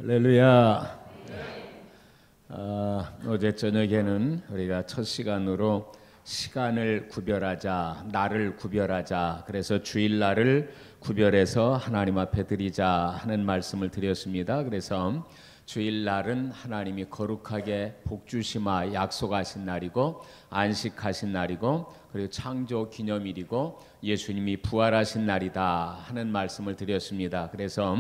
할렐루야. 어제 저녁에는 우리가 첫 시간으로 시간을 구별하자, 날을 구별하자, 그래서 주일날을 구별해서 하나님 앞에 드리자 하는 말씀을 드렸습니다. 그래서 주일날은 하나님이 거룩하게 복주시마 약속하신 날이고 안식하신 날이고 그리고 창조 기념일이고 예수님이 부활하신 날이다 하는 말씀을 드렸습니다. 그래서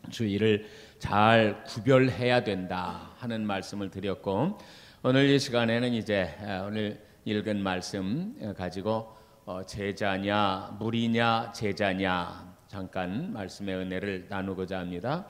주일을 잘 구별해야 된다 하는 말씀을 드렸고, 오늘 이 시간에는 이제 오늘 읽은 말씀 가지고 제자냐 무리냐 제자냐 잠깐 말씀의 은혜를 나누고자 합니다.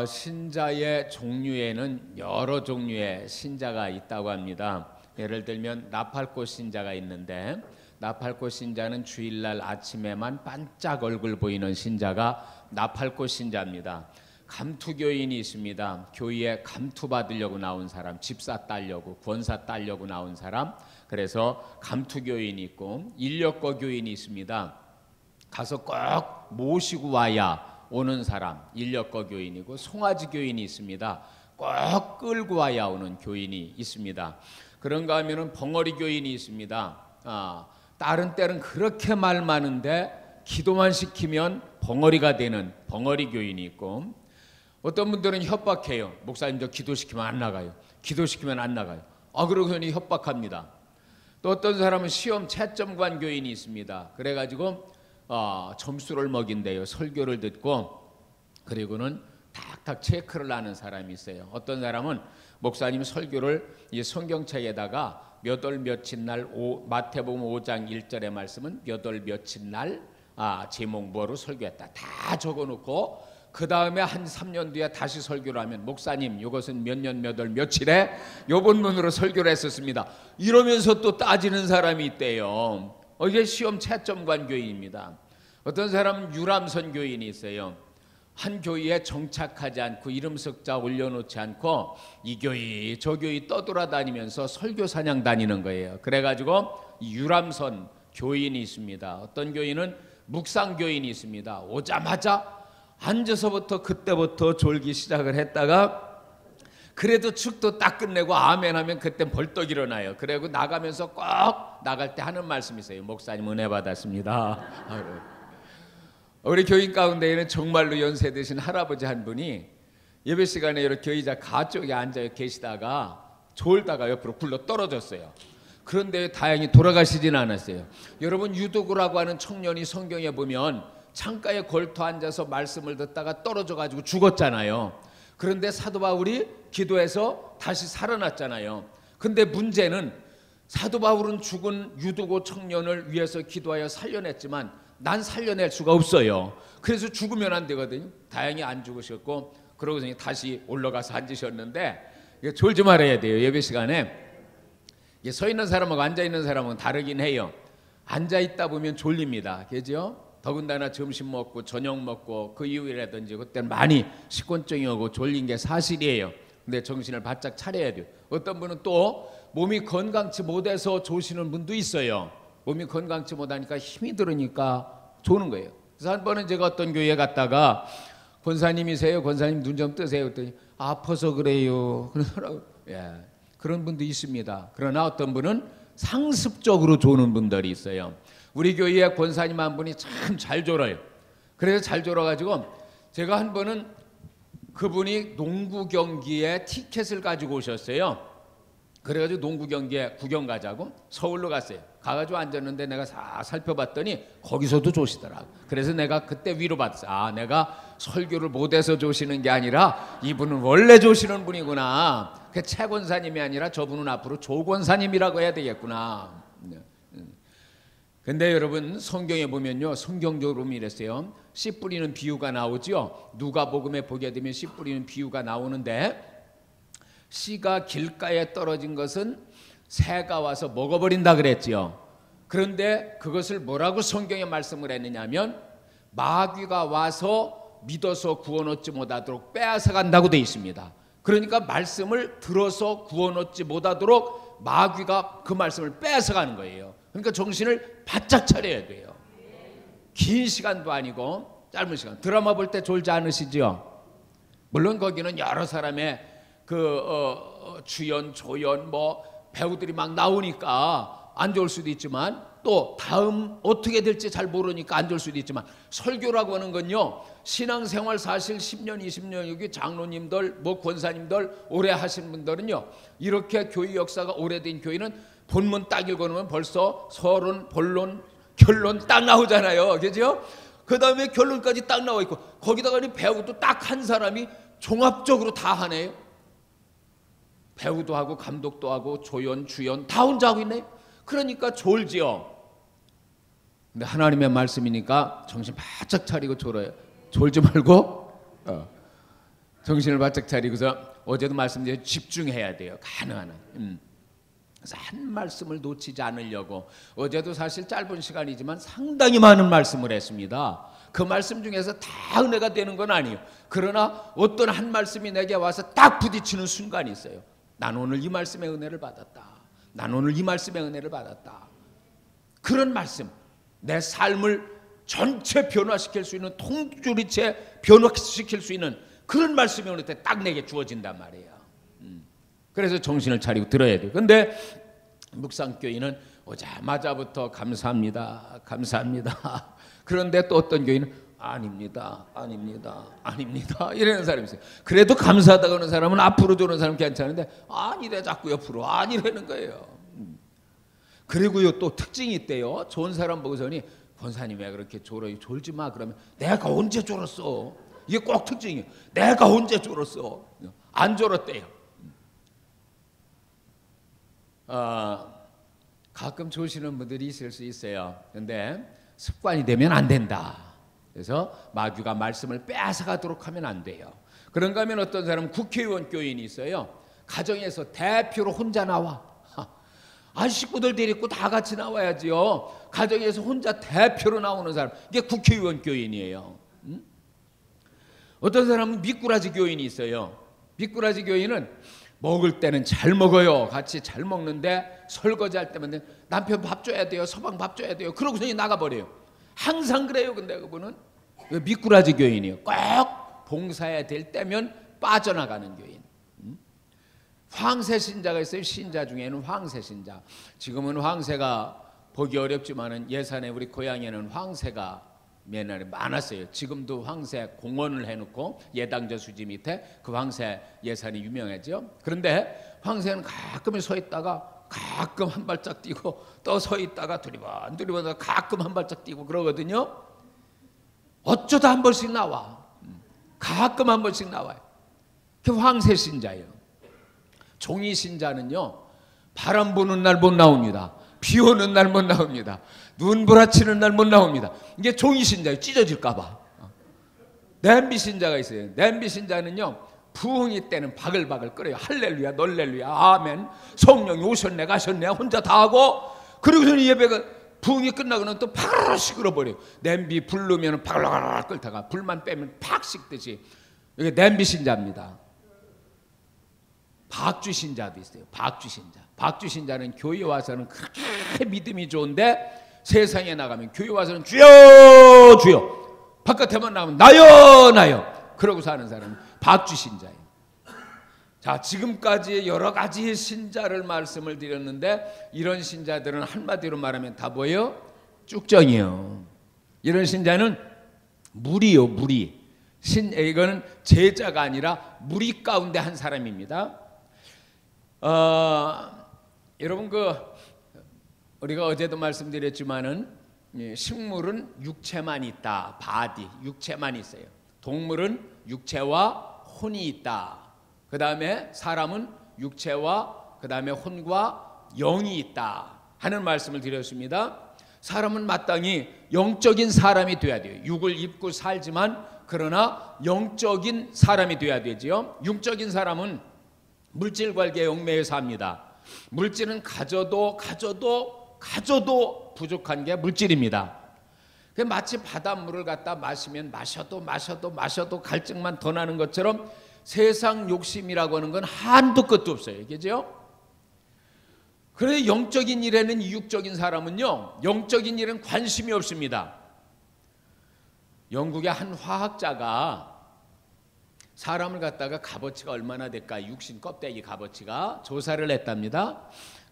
신자의 종류에는 여러 종류의 신자가 있다고 합니다. 예를 들면 나팔꽃 신자가 있는데, 나팔꽃 신자는 주일날 아침에만 반짝 얼굴 보이는 신자가 나팔꽃 신자입니다. 감투교인이 있습니다. 교회에 감투 받으려고 나온 사람, 집사 따려고, 권사 따려고 나온 사람, 그래서 감투교인이 있고, 인력거 교인이 있습니다. 가서 꼭 모시고 와야 오는 사람, 인력거 교인이고, 송아지 교인이 있습니다. 꼭 끌고 와야 오는 교인이 있습니다. 그런가 하면은 벙어리 교인이 있습니다. 다른 때는 그렇게 말 많은데 기도만 시키면 벙어리가 되는 벙어리 교인이 있고, 어떤 분들은 협박해요. 목사님 저 기도시키면 안 나가요. 기도시키면 안 나가요. 그러고 흔히 협박합니다. 또 어떤 사람은 시험 채점관 교인이 있습니다. 그래가지고 점수를 먹인대요. 설교를 듣고, 그리고는 탁탁 체크를 하는 사람이 있어요. 어떤 사람은 목사님 설교를 이 성경책에다가 몇 월 며칠 날 마태복음 5장 1절의 말씀은 몇 월 며칠 날 제목 뭐로 설교했다 다 적어놓고, 그 다음에 한 3년 뒤에 다시 설교를 하면 목사님 이것은 몇 년 몇 월 며칠에 요 본문으로 설교를 했었습니다 이러면서 또 따지는 사람이 있대요. 이게 시험 채점관 교인입니다. 어떤 사람은 유람선 교인이 있어요. 한 교회에 정착하지 않고 이름 석자 올려놓지 않고 이 교회 저 교회 떠돌아다니면서 설교 사냥 다니는 거예요. 그래가지고 유람선 교인이 있습니다. 어떤 교인은 묵상 교인이 있습니다. 오자마자 앉아서부터 그때부터 졸기 시작을 했다가 그래도 축도 딱 끝내고 아멘 하면 그때 벌떡 일어나요. 그리고 나가면서 꼭 나갈 때 하는 말씀이 있어요. 목사님 은혜 받았습니다. 우리 교인 가운데에는 정말로 연세 드신 할아버지 한 분이 예배 시간에 이렇게 의자 가쪽에 앉아 계시다가 졸다가 옆으로 굴러 떨어졌어요. 그런데 다행히 돌아가시진 않았어요. 여러분, 유도구라고 하는 청년이 성경에 보면 창가에 걸터 앉아서 말씀을 듣다가 떨어져 가지고 죽었잖아요. 그런데 사도 바울이 기도해서 다시 살아났잖아요. 근데 문제는 사도 바울은 죽은 유도구 청년을 위해서 기도하여 살려냈지만 난 살려낼 수가 없어요. 그래서 죽으면 안 되거든요. 다행히 안 죽으셨고, 그러고서 다시 올라가서 앉으셨는데, 졸지 말아야 돼요. 예배 시간에 서 있는 사람하고 앉아 있는 사람은 다르긴 해요. 앉아 있다 보면 졸립니다. 그죠? 더군다나 점심 먹고 저녁 먹고 그 이후라든지 그때는 많이 식곤증이 오고 졸린 게 사실이에요. 근데 정신을 바짝 차려야 돼요. 어떤 분은 또 몸이 건강치 못해서 조시는 분도 있어요. 몸이 건강치 못하니까 힘이 들으니까 조는 거예요. 그래서 한 번은 제가 어떤 교회에 갔다가 권사님이세요? 권사님 눈 좀 뜨세요. 그랬더니 아파서 그래요. 그러더라고요. 그런 분도 있습니다. 그러나 어떤 분은 상습적으로 조는 분들이 있어요. 우리 교회에 권사님 한 분이 참 잘 졸아요. 그래서 잘 졸아가지고 제가 한 번은 그분이 농구 경기에 티켓을 가지고 오셨어요. 그래가지고 농구 경기에 구경 가자고 서울로 갔어요. 가가지고 앉았는데 내가 싹 살펴봤더니 거기서도 조시더라고. 그래서 내가 그때 위로받았어요. 내가 설교를 못해서 조시는 게 아니라 이분은 원래 조시는 분이구나. 그 최 권사님이 아니라 저분은 앞으로 조 권사님이라고 해야 되겠구나. 근데 여러분, 성경에 보면요, 성경적으로 이랬어요. 씨 뿌리는 비유가 나오죠. 누가복음에 보게 되면 씨 뿌리는 비유가 나오는데, 씨가 길가에 떨어진 것은 새가 와서 먹어버린다 그랬지요. 그런데 그것을 뭐라고 성경에 말씀을 했느냐 하면 마귀가 와서 믿어서 구원 얻지 못하도록 빼앗아 간다고 되어 있습니다. 그러니까 말씀을 들어서 구원 얻지 못하도록 마귀가 그 말씀을 빼앗아 가는 거예요. 그러니까 정신을 바짝 차려야 돼요. 긴 시간도 아니고 짧은 시간. 드라마 볼 때 졸지 않으시죠? 물론 거기는 여러 사람의 주연, 조연, 배우들이 막 나오니까 안 좋을 수도 있지만, 또 다음 어떻게 될지 잘 모르니까 안 좋을 수도 있지만, 설교라고 하는 건요, 신앙생활 사실 10년, 20년 여기 장로님들, 권사님들 오래 하신 분들은요, 이렇게 교회 역사가 오래된 교회는 본문 딱 읽어놓으면 벌써 서론, 본론, 결론 딱 나오잖아요. 그죠? 그 다음에 결론까지 딱 나와 있고, 거기다가 배우도 딱 한 사람이 종합적으로 다 하네요. 배우도 하고 감독도 하고 조연, 주연 다 혼자 하고 있네요. 그러니까 졸지요. 근데 하나님의 말씀이니까 정신 바짝 차리고 졸아요. 졸지 말고 정신을 바짝 차리고서, 어제도 말씀드렸죠, 집중해야 돼요. 가능한 한. 그래서 한 말씀을 놓치지 않으려고 어제도 사실 짧은 시간이지만 상당히 많은 말씀을 했습니다. 그 말씀 중에서 다 은혜가 되는 건 아니에요. 그러나 어떤 한 말씀이 내게 와서 딱 부딪히는 순간이 있어요. 난 오늘 이 말씀의 은혜를 받았다. 난 오늘 이 말씀의 은혜를 받았다. 그런 말씀, 내 삶을 전체 변화시킬 수 있는, 통조리째 변화시킬 수 있는 그런 말씀이 어느 때 딱 내게 주어진단 말이에요. 그래서 정신을 차리고 들어야 돼요. 근데 묵상교인은 오자마자부터 감사합니다, 감사합니다. 그런데 또 어떤 교인은 아닙니다, 아닙니다, 아닙니다 이러는 사람이 있어요. 그래도 감사하다고 하는 사람은 앞으로 주는 사람 괜찮은데, 아니래 자꾸 옆으로 아니라는 거예요. 그리고요, 또 특징이 있대요. 좋은 사람 보고서니, 권사님 왜 그렇게 졸어요? 졸지 마. 그러면 내가 언제 졸았어? 이게 꼭 특징이에요. 내가 언제 졸았어? 안 졸았대요. 가끔 조시는 분들이 있을 수 있어요. 근데 습관이 되면 안 된다. 그래서 마귀가 말씀을 빼앗아가도록 하면 안 돼요. 그런가 하면 어떤 사람은 국회의원 교인이 있어요. 가정에서 대표로 혼자 나와. 식구들 데리고 다 같이 나와야지요. 가정에서 혼자 대표로 나오는 사람, 이게 국회의원 교인이에요. 어떤 사람은 미꾸라지 교인이 있어요. 미꾸라지 교인은 먹을 때는 잘 먹어요. 같이 잘 먹는데 설거지할 때만 남편 밥 줘야 돼요. 서방 밥 줘야 돼요. 그러고서 나가버려요. 항상 그래요. 근데 그분은 미꾸라지 교인이에요. 꼭 봉사해야 될 때면 빠져나가는 교인. 황새 신자가 있어요. 신자 중에는 황새 신자. 지금은 황새가 보기 어렵지만은 예산에 우리 고향에는 황새가 옛날에 많았어요. 지금도 황새 공원을 해놓고 예당저 수지 밑에 그 황새 예산이 유명하죠. 그런데 황새는 가끔 서 있다가 가끔 한 발짝 뛰고, 또 서 있다가 두리번 가끔 한 발짝 뛰고 그러거든요. 어쩌다 한 번씩 나와. 가끔 한 번씩 나와요. 그 황새 신자예요. 종이 신자는요, 바람 부는 날 못 나옵니다. 비 오는 날 못 나옵니다. 눈 부라치는 날 못 나옵니다. 이게 종이 신자예요. 찢어질까봐. 냄비 신자가 있어요. 냄비 신자는요, 부흥이 때는 바글바글 끓여요. 할렐루야, 널렐루야, 아멘. 성령이 오셨네, 가셨네, 혼자 다 하고, 그리고서는 예배가 부흥이 끝나고는 또 바글바글 식어버려요. 냄비 불르면 바글바글 끓다가 불만 빼면 팍 식듯이. 이게 냄비 신자입니다. 박주 신자도 있어요. 박주 신자. 박주 신자는 교회 와서는 그렇게 믿음이 좋은데, 세상에 나가면 교회 와서는 주여 주여, 바깥에만 나오면 나요 나요 그러고 사는 사람이 박주 신자예요. 자, 지금까지 여러 가지 신자를 말씀을 드렸는데, 이런 신자들은 한마디로 말하면 다 뭐예요? 쭉정이에요. 이런 신자는 무리요, 무리. 이거는 제자가 아니라 무리 가운데 한 사람입니다. 여러분, 우리가 어제도 말씀드렸지만은, 식물은 육체만 있다. 바디, 육체만 있어요. 동물은 육체와 혼이 있다. 그 다음에 사람은 육체와 그 다음에 혼과 영이 있다 하는 말씀을 드렸습니다. 사람은 마땅히 영적인 사람이 돼야 돼요. 육을 입고 살지만 그러나 영적인 사람이 돼야 되지요. 육적인 사람은 물질 관계에 얽매여 삽니다. 물질은 가져도 부족한 게 물질입니다. 마치 바닷물을 갖다 마시면 마셔도 갈증만 더 나는 것처럼, 세상 욕심이라고 하는 건 한도 끝도 없어요. 그죠? 그래서 영적인 일에는, 육적인 사람은요, 영적인 일은 관심이 없습니다. 영국의 한 화학자가 사람을 갖다가 값어치가 얼마나 될까, 육신 껍데기 값어치가 조사를 했답니다.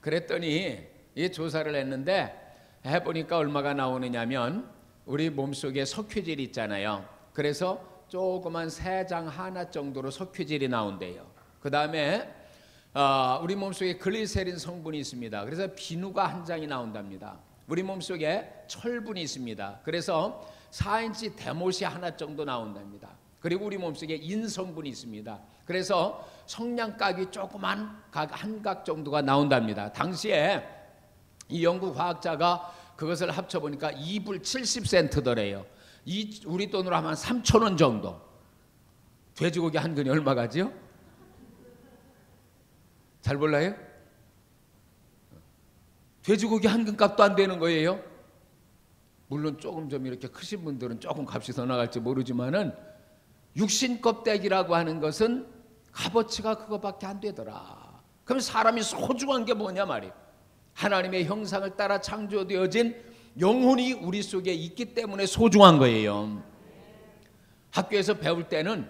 그랬더니 이 조사를 했는데 해보니까 얼마가 나오느냐면 우리 몸속에 석회질 있잖아요. 그래서 조그만 세 장 하나 정도로 석회질이 나온대요. 그 다음에 우리 몸속에 글리세린 성분이 있습니다. 그래서 비누가 한 장이 나온답니다. 우리 몸속에 철분이 있습니다. 그래서 4인치 대못이 하나 정도 나온답니다. 그리고 우리 몸속에 인성분이 있습니다. 그래서 성냥각이 조그만 각 한 각 정도가 나온답니다. 당시에 이 영국 과학자가 그것을 합쳐보니까 2불 70센트더래요. 우리 돈으로 하면 3,000원 정도. 돼지고기 한 근이 얼마 가지요? 잘 몰라요? 돼지고기 한 근 값도 안 되는 거예요. 물론 조금 좀 이렇게 크신 분들은 조금 값이 더 나갈지 모르지만은 육신 껍데기라고 하는 것은 값어치가 그거밖에 안 되더라. 그럼 사람이 소중한 게 뭐냐 말이에요. 하나님의 형상을 따라 창조되어진 영혼이 우리 속에 있기 때문에 소중한 거예요. 학교에서 배울 때는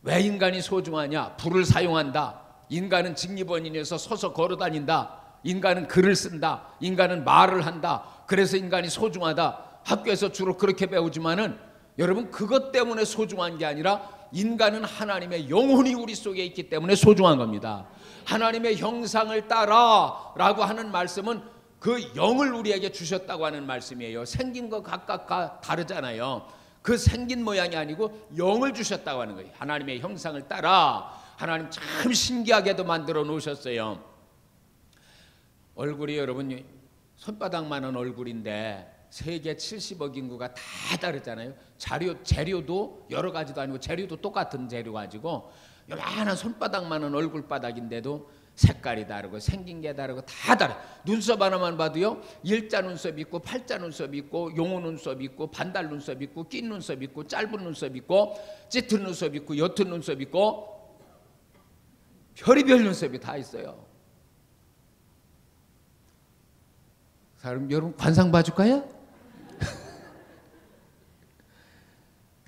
왜 인간이 소중하냐? 불을 사용한다. 인간은 직립원인에서 서서 걸어다닌다. 인간은 글을 쓴다. 인간은 말을 한다. 그래서 인간이 소중하다. 학교에서 주로 그렇게 배우지만은 여러분, 그것 때문에 소중한 게 아니라 인간은 하나님의 영혼이 우리 속에 있기 때문에 소중한 겁니다. 하나님의 형상을 따라 라고 하는 말씀은 그 영을 우리에게 주셨다고 하는 말씀이에요. 생긴 거 각각 다르잖아요. 그 생긴 모양이 아니고 영을 주셨다고 하는 거예요. 하나님의 형상을 따라. 하나님 참 신기하게도 만들어 놓으셨어요. 얼굴이 여러분 손바닥만한 얼굴인데 세계 70억 인구가 다 다르잖아요. 재료도 여러 가지도 아니고 재료도 똑같은 재료 가지고 요만한 손바닥만한 얼굴바닥인데도 색깔이 다르고 생긴 게 다르고 다 다르. 눈썹 하나만 봐도요, 일자 눈썹 있고 팔자 눈썹 있고 용어 눈썹 있고 반달 눈썹 있고 낀 눈썹 있고 짧은 눈썹 있고 짙은 눈썹 있고 옅은 눈썹 있고 별의별 눈썹이 다 있어요. 여러분 관상 봐줄까요?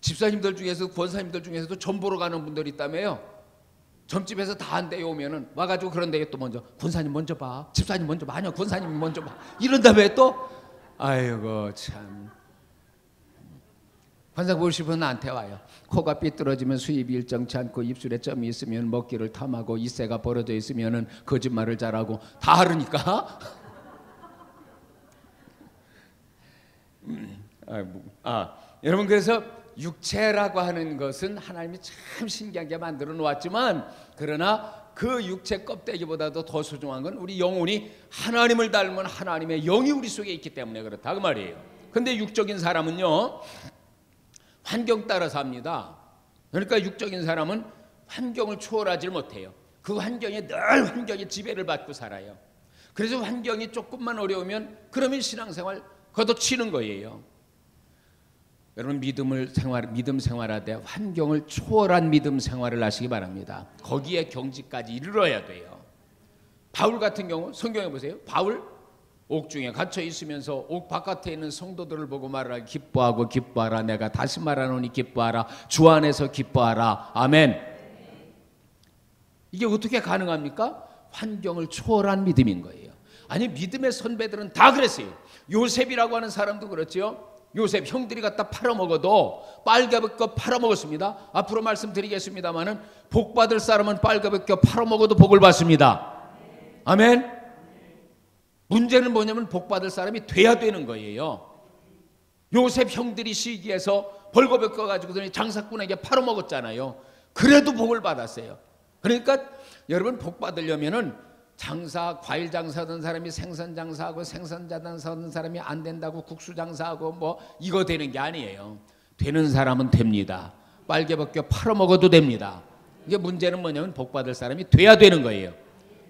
집사님들 중에서 권사님들 중에서도 점 보러 가는 분들이 있다며요. 점집에서 다 안 돼요 오면은 와가지고 그런데 또 먼저 권사님 먼저 봐, 집사님 먼저 봐, 아니요 권사님 먼저 봐, 이런 다음에 또 아이고 참. 관상 보고 싶으면 나한테 와요. 코가 삐뚤어지면 수입이 일정치 않고 입술에 점이 있으면 먹기를 탐하고 이새가 벌어져 있으면 거짓말을 잘하고 다 하르니까. 여러분, 그래서 육체라고 하는 것은 하나님이 참 신기하게 만들어 놓았지만, 그러나 그 육체 껍데기보다도 더 소중한 건 우리 영혼이 하나님을 닮은 하나님의 영이 우리 속에 있기 때문에 그렇다 그 말이에요. 근데 육적인 사람은요, 환경 따라 삽니다. 그러니까 육적인 사람은 환경을 초월하지 못해요. 그 환경에 늘 환경의 지배를 받고 살아요. 그래서 환경이 조금만 어려우면 그러면 신앙생활 걷어치는 거예요. 여러분, 믿음 생활하되 환경을 초월한 믿음 생활을 하시기 바랍니다. 거기에 경지까지 이르러야 돼요. 바울 같은 경우 성경에 보세요. 바울 옥중에 갇혀 있으면서 옥 바깥에 있는 성도들을 보고 말하라. 기뻐하고 기뻐하라. 내가 다시 말하노니 기뻐하라. 주 안에서 기뻐하라. 아멘. 이게 어떻게 가능합니까? 환경을 초월한 믿음인 거예요. 아니, 믿음의 선배들은 다 그랬어요. 요셉이라고 하는 사람도 그렇죠. 요셉 형들이 갖다 팔아먹어도 빨개벗겨 팔아먹었습니다. 앞으로 말씀드리겠습니다마는 복받을 사람은 빨개벗겨 팔아먹어도 복을 받습니다. 아멘. 문제는 뭐냐면 복받을 사람이 돼야 되는 거예요. 요셉 형들이 시기해서 벌거벗겨 가지고 장사꾼에게 팔아먹었잖아요. 그래도 복을 받았어요. 그러니까 여러분, 복 받으려면은 과일 장사하던 사람이 생선 장사하고 생선 장사하던 사람이 안 된다고 국수 장사하고 뭐 이거 되는 게 아니에요. 되는 사람은 됩니다. 빨개벗겨 팔아먹어도 됩니다. 이게 문제는 뭐냐면 복 받을 사람이 돼야 되는 거예요.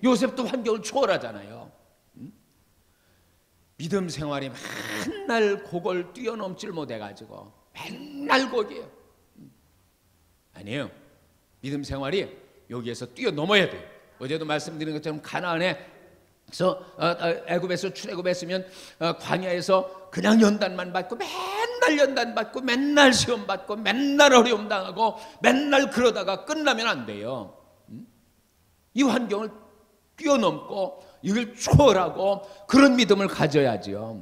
요셉도 환경을 초월하잖아요. 믿음 생활이 맨날 그걸 뛰어넘질 못해가지고 맨날 거기에요. 아니에요. 믿음 생활이 여기에서 뛰어넘어야 돼요. 어제도 말씀드린 것처럼 가나안에 그래서 애굽에서 출애굽했으면 광야에서 그냥 연단만 받고 맨날 연단 받고 맨날 시험 받고 맨날 어려움 당하고 맨날 그러다가 끝나면 안 돼요. 이 환경을 뛰어넘고 이걸 초월하고 그런 믿음을 가져야죠.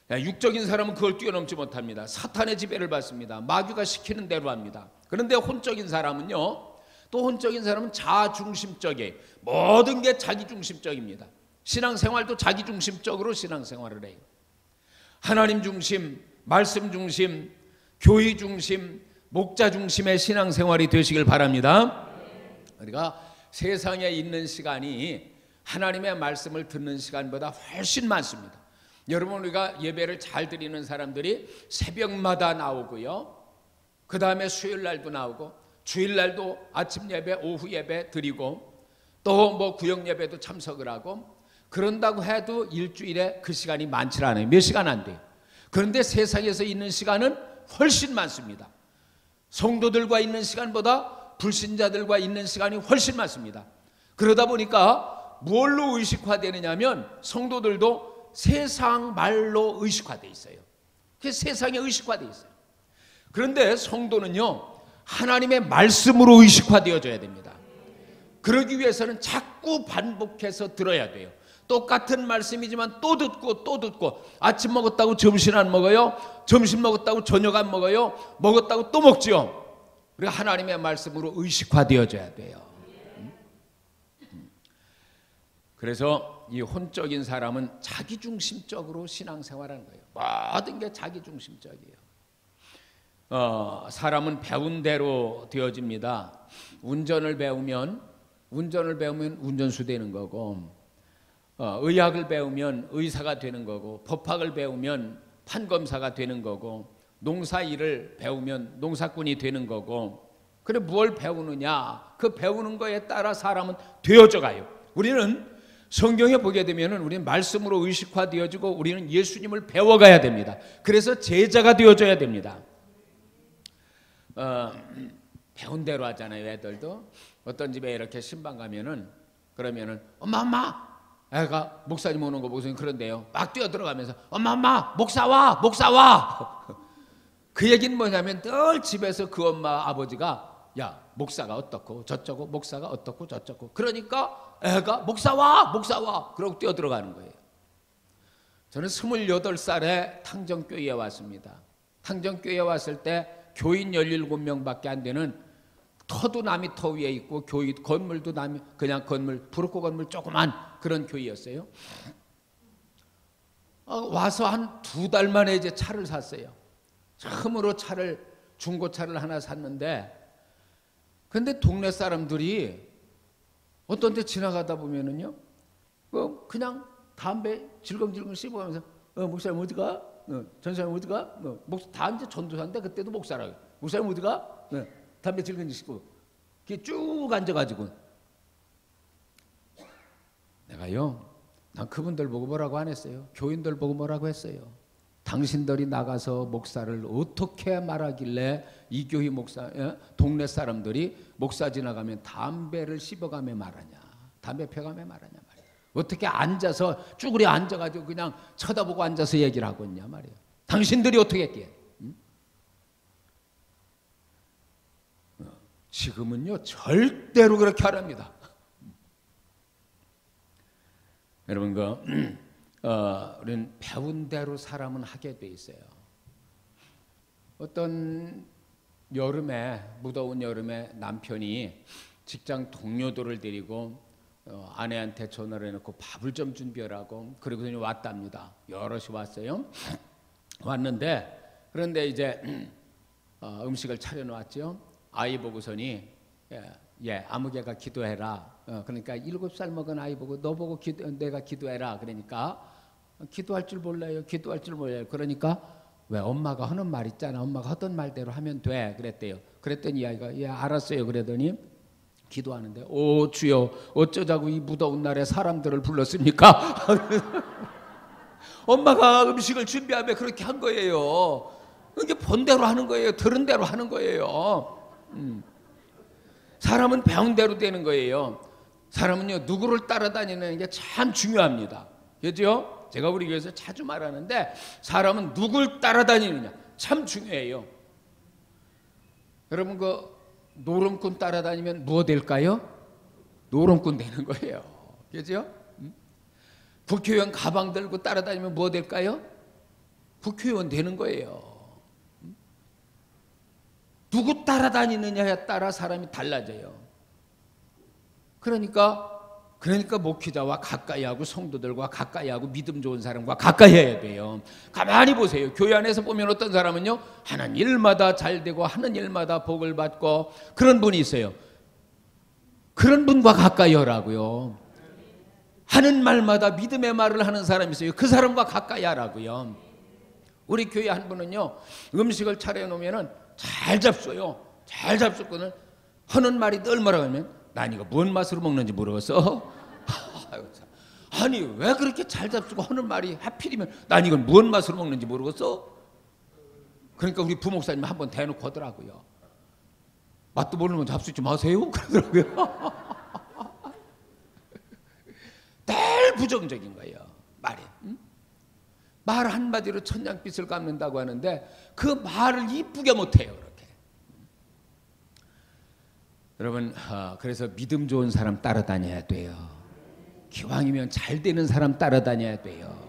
육적인 사람은 그걸 뛰어넘지 못합니다. 사탄의 지배를 받습니다. 마귀가 시키는 대로 합니다. 그런데 혼적인 사람은요, 또 혼적인 사람은 자중심적이에요. 모든 게 자기중심적입니다. 신앙생활도 자기중심적으로 신앙생활을 해요. 하나님 중심, 말씀 중심, 교회 중심, 목자 중심의 신앙생활이 되시길 바랍니다. 우리가 세상에 있는 시간이 하나님의 말씀을 듣는 시간보다 훨씬 많습니다. 여러분, 우리가 예배를 잘 드리는 사람들이 새벽마다 나오고요, 그 다음에 수요일날도 나오고 주일날도 아침 예배, 오후 예배 드리고 또 뭐 구역 예배도 참석을 하고 그런다고 해도 일주일에 그 시간이 많지 않아요. 몇 시간 안 돼요. 그런데 세상에서 있는 시간은 훨씬 많습니다. 성도들과 있는 시간보다 불신자들과 있는 시간이 훨씬 많습니다. 그러다 보니까 뭘로 의식화되느냐면 성도들도 세상 말로 의식화되어 있어요. 그래서 세상에 의식화되어 있어요. 그런데 성도는요, 하나님의 말씀으로 의식화되어져야 됩니다. 그러기 위해서는 자꾸 반복해서 들어야 돼요. 똑같은 말씀이지만 또 듣고 또 듣고, 아침 먹었다고 점심 안 먹어요, 점심 먹었다고 저녁 안 먹어요, 먹었다고 또 먹지요. 우리가 하나님의 말씀으로 의식화되어져야 돼요. 그래서 이 혼적인 사람은 자기중심적으로 신앙생활하는 거예요. 모든 게 자기중심적이에요. 사람은 배운 대로 되어집니다. 운전을 배우면 운전수 되는 거고, 의학을 배우면 의사가 되는 거고, 법학을 배우면 판검사가 되는 거고, 농사일을 배우면 농사꾼이 되는 거고. 그래, 뭘 배우느냐, 그 배우는 거에 따라 사람은 되어져 가요. 우리는 성경에 보게 되면 우리는 말씀으로 의식화되어지고 우리는 예수님을 배워가야 됩니다. 그래서 제자가 되어져야 됩니다. 배운 대로 하잖아요. 애들도 어떤 집에 이렇게 신방 가면은, 그러면은 엄마 애가 목사님 오는 거 보고서 그런데요, 막 뛰어 들어가면서 엄마 목사 와 그 얘기는 뭐냐면 늘 집에서 그 엄마 아버지가 야, 목사가 어떻고 저쩌고, 목사가 어떻고 저쩌고, 그러니까 애가 목사 와 그러고 뛰어 들어가는 거예요. 저는 28살에 탕정교회에 왔습니다. 탕정교회에 왔을 때 교인 17명밖에 안 되는, 터도 남이 터 위에 있고 교회 건물도 남이 그냥 건물, 부르코 건물 조그만 그런 교회였어요. 와서 한 2달 만에 이제 차를 샀어요. 처음으로 중고차를 하나 샀는데, 근데 동네 사람들이 어떤 데 지나가다 보면은요, 그냥 담배 질겅질겅 씹어가면서 목사님 어디가? 전사님 어디가? 목사 다 이제 전도사인데 그때도 목사라고. 목사님 어디가? 담배 질겅질겅 씹고 이렇게 쭉 앉아가지고, 내가요, 난 그분들 보고 뭐라고 안 했어요. 교인들 보고 뭐라고 했어요. 당신들이 나가서 목사를 어떻게 말하길래 이 교회 목사, 동네 사람들이 목사 지나가면 담배를 씹어가며 말하냐, 담배 펴가며 말하냐 말이야. 어떻게 앉아서 쭈그려 앉아가지고 그냥 쳐다보고 앉아서 얘기를 하고 있냐 말이야. 당신들이 어떻게 했기에? 지금은요 절대로 그렇게 안 합니다. 여러분, 우리는 배운 대로 사람은 하게 돼 있어요. 어떤 여름에, 무더운 여름에 남편이 직장 동료들을 데리고 아내한테 전화를 해놓고 밥을 좀 준비하라고, 그러고서 왔답니다. 여럿이 왔어요. 왔는데, 그런데 이제 음식을 차려놓았죠. 아이 보고서니 아무개가 기도해라. 그러니까 7살 먹은 아이 보고 너 보고 내가 기도해라. 그러니까 기도할 줄 몰라요. 그러니까 왜 엄마가 하는 말 있잖아. 엄마가 하던 말대로 하면 돼. 그랬대요. 그랬더니 이 아이가 알았어요. 그러더니 기도하는데, 오 주여, 어쩌자고 이 무더운 날에 사람들을 불렀습니까? 엄마가 음식을 준비하며 그렇게 한 거예요. 이게 본 대로 하는 거예요. 들은 대로 하는 거예요. 사람은 배운 대로 되는 거예요. 사람은요, 누구를 따라다니는 게 참 중요합니다. 그죠? 제가 우리 교회에서 자주 말하는데 사람은 누굴 따라다니느냐 참 중요해요. 여러분 그 노름꾼 따라다니면 뭐 될까요? 노름꾼 되는 거예요. 그죠? 국회의원 가방 들고 따라다니면 뭐 될까요? 국회의원 되는 거예요. 누구 따라다니느냐에 따라 사람이 달라져요. 그러니까 목회자와 가까이 하고 성도들과 가까이 하고 믿음 좋은 사람과 가까이 해야 돼요. 가만히 보세요. 교회 안에서 보면 어떤 사람은요, 하는 일마다 잘 되고 하는 일마다 복을 받고 그런 분이 있어요. 그런 분과 가까이 하라고요. 하는 말마다 믿음의 말을 하는 사람이 있어요. 그 사람과 가까이 하라고요. 우리 교회 한 분은요, 음식을 차려놓으면 잘 잡숴요. 잘 잡수고는 하는 말이 늘 뭐라고 하면, 난 이거 뭔 맛으로 먹는지 모르겠어. 아니 왜 그렇게 잘 잡수고 하는 말이 하필이면 난 이건 뭔 맛으로 먹는지 모르겠어. 그러니까 우리 부목사님 한번 대놓고 하더라고요. 맛도 모르면 잡수지 마세요 그러더라고요. 늘 부정적인 거예요. 말이. 말 한마디로 천냥빛을 갚는다고 하는데 그 말을 이쁘게 못해요. 그렇게. 여러분, 그래서 믿음 좋은 사람 따라다녀야 돼요. 기왕이면 잘 되는 사람 따라다녀야 돼요.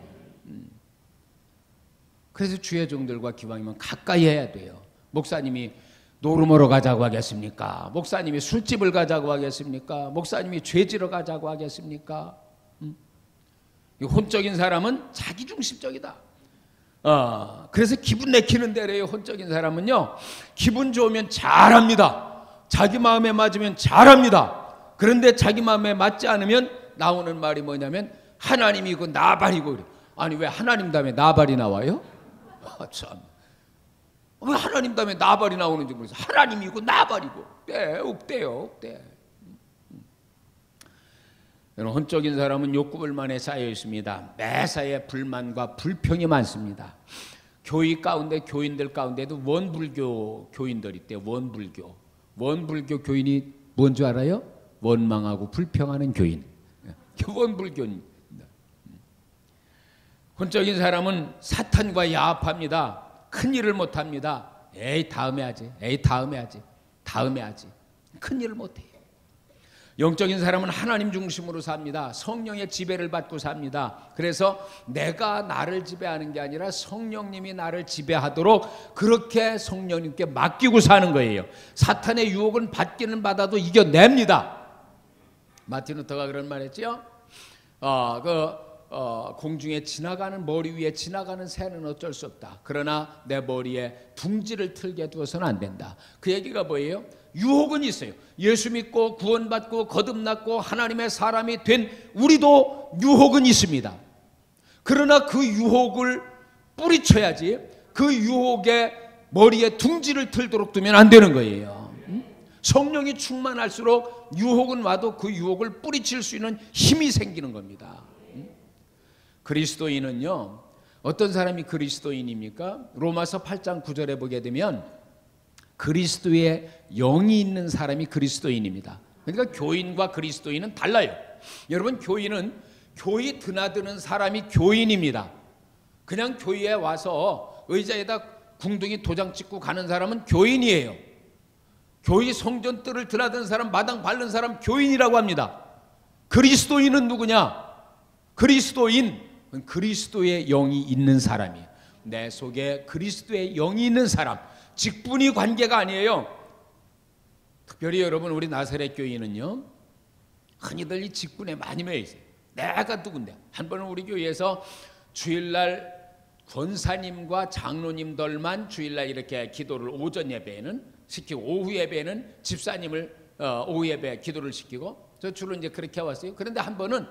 그래서 주의 종들과 기왕이면 가까이 해야 돼요. 목사님이 노름으로 가자고 하겠습니까? 목사님이 술집을 가자고 하겠습니까? 목사님이 죄지러 가자고 하겠습니까? 혼적인 사람은 자기중심적이다. 그래서 기분 내키는 대로요. 혼적인 사람은요, 기분 좋으면 잘합니다. 자기 마음에 맞으면 잘합니다. 그런데 자기 마음에 맞지 않으면 나오는 말이 뭐냐면 하나님이고 나발이고 그래. 아니 왜 하나님 다음에 나발이 나와요? 참. 왜 하나님 다음에 나발이 나오는지 모르겠어요. 하나님이고 나발이고. 네, 없대요. 없대. 여러분, 혼적인 사람은 욕구불만에 쌓여 있습니다. 매사에 불만과 불평이 많습니다. 교회 가운데 교인들 가운데도 원불교 교인들이 있대요. 원불교 교인이 뭔 줄 알아요? 원망하고 불평하는 교인. 원불교입니다. 혼적인 사람은 사탄과 야합합니다. 큰 일을 못합니다. 에이 다음에 하지. 다음에 하지. 큰 일을 못해요. 영적인 사람은 하나님 중심으로 삽니다. 성령의 지배를 받고 삽니다. 그래서 내가 나를 지배하는 게 아니라 성령님이 나를 지배하도록 그렇게 성령님께 맡기고 사는 거예요. 사탄의 유혹은 받기는 받아도 이겨냅니다. 마틴 루터가 그런 말 했죠. 공중에 지나가는 머리 위에 지나가는 새는 어쩔 수 없다. 그러나 내 머리에 둥지를 틀게 두어서는 안 된다. 그 얘기가 뭐예요? 유혹은 있어요. 예수 믿고 구원받고 거듭났고 하나님의 사람이 된 우리도 유혹은 있습니다. 그러나 그 유혹을 뿌리쳐야지 그 유혹에 머리에 둥지를 틀도록 두면 안 되는 거예요. 성령이 충만할수록 유혹은 와도 그 유혹을 뿌리칠 수 있는 힘이 생기는 겁니다. 그리스도인은요, 어떤 사람이 그리스도인입니까? 로마서 8장 9절에 보게 되면 그리스도의 영이 있는 사람이 그리스도인입니다. 그러니까 교인과 그리스도인은 달라요. 여러분, 교인은 교회 드나드는 사람이 교인입니다. 그냥 교회에 와서 의자에다 궁둥이 도장 찍고 가는 사람은 교인이에요. 교회 성전뜰을 드나드는 사람, 마당 밟는 사람 교인이라고 합니다. 그리스도인은 누구냐? 그리스도의 영이 있는 사람이에요. 내 속에 그리스도의 영이 있는 사람. 직분이 관계가 아니에요. 특별히 여러분, 우리 나사렛 교인은요, 흔히들 이 직분에 많이 매여 있어요. 내가 누군데? 한 번은 우리 교회에서 주일날 권사님과 장로님들만 주일날 이렇게 기도를 오전 예배에는 시키고 오후 예배에는 집사님을 오후 예배 기도를 시키고 저 주로 이제 그렇게 왔어요. 그런데 한 번은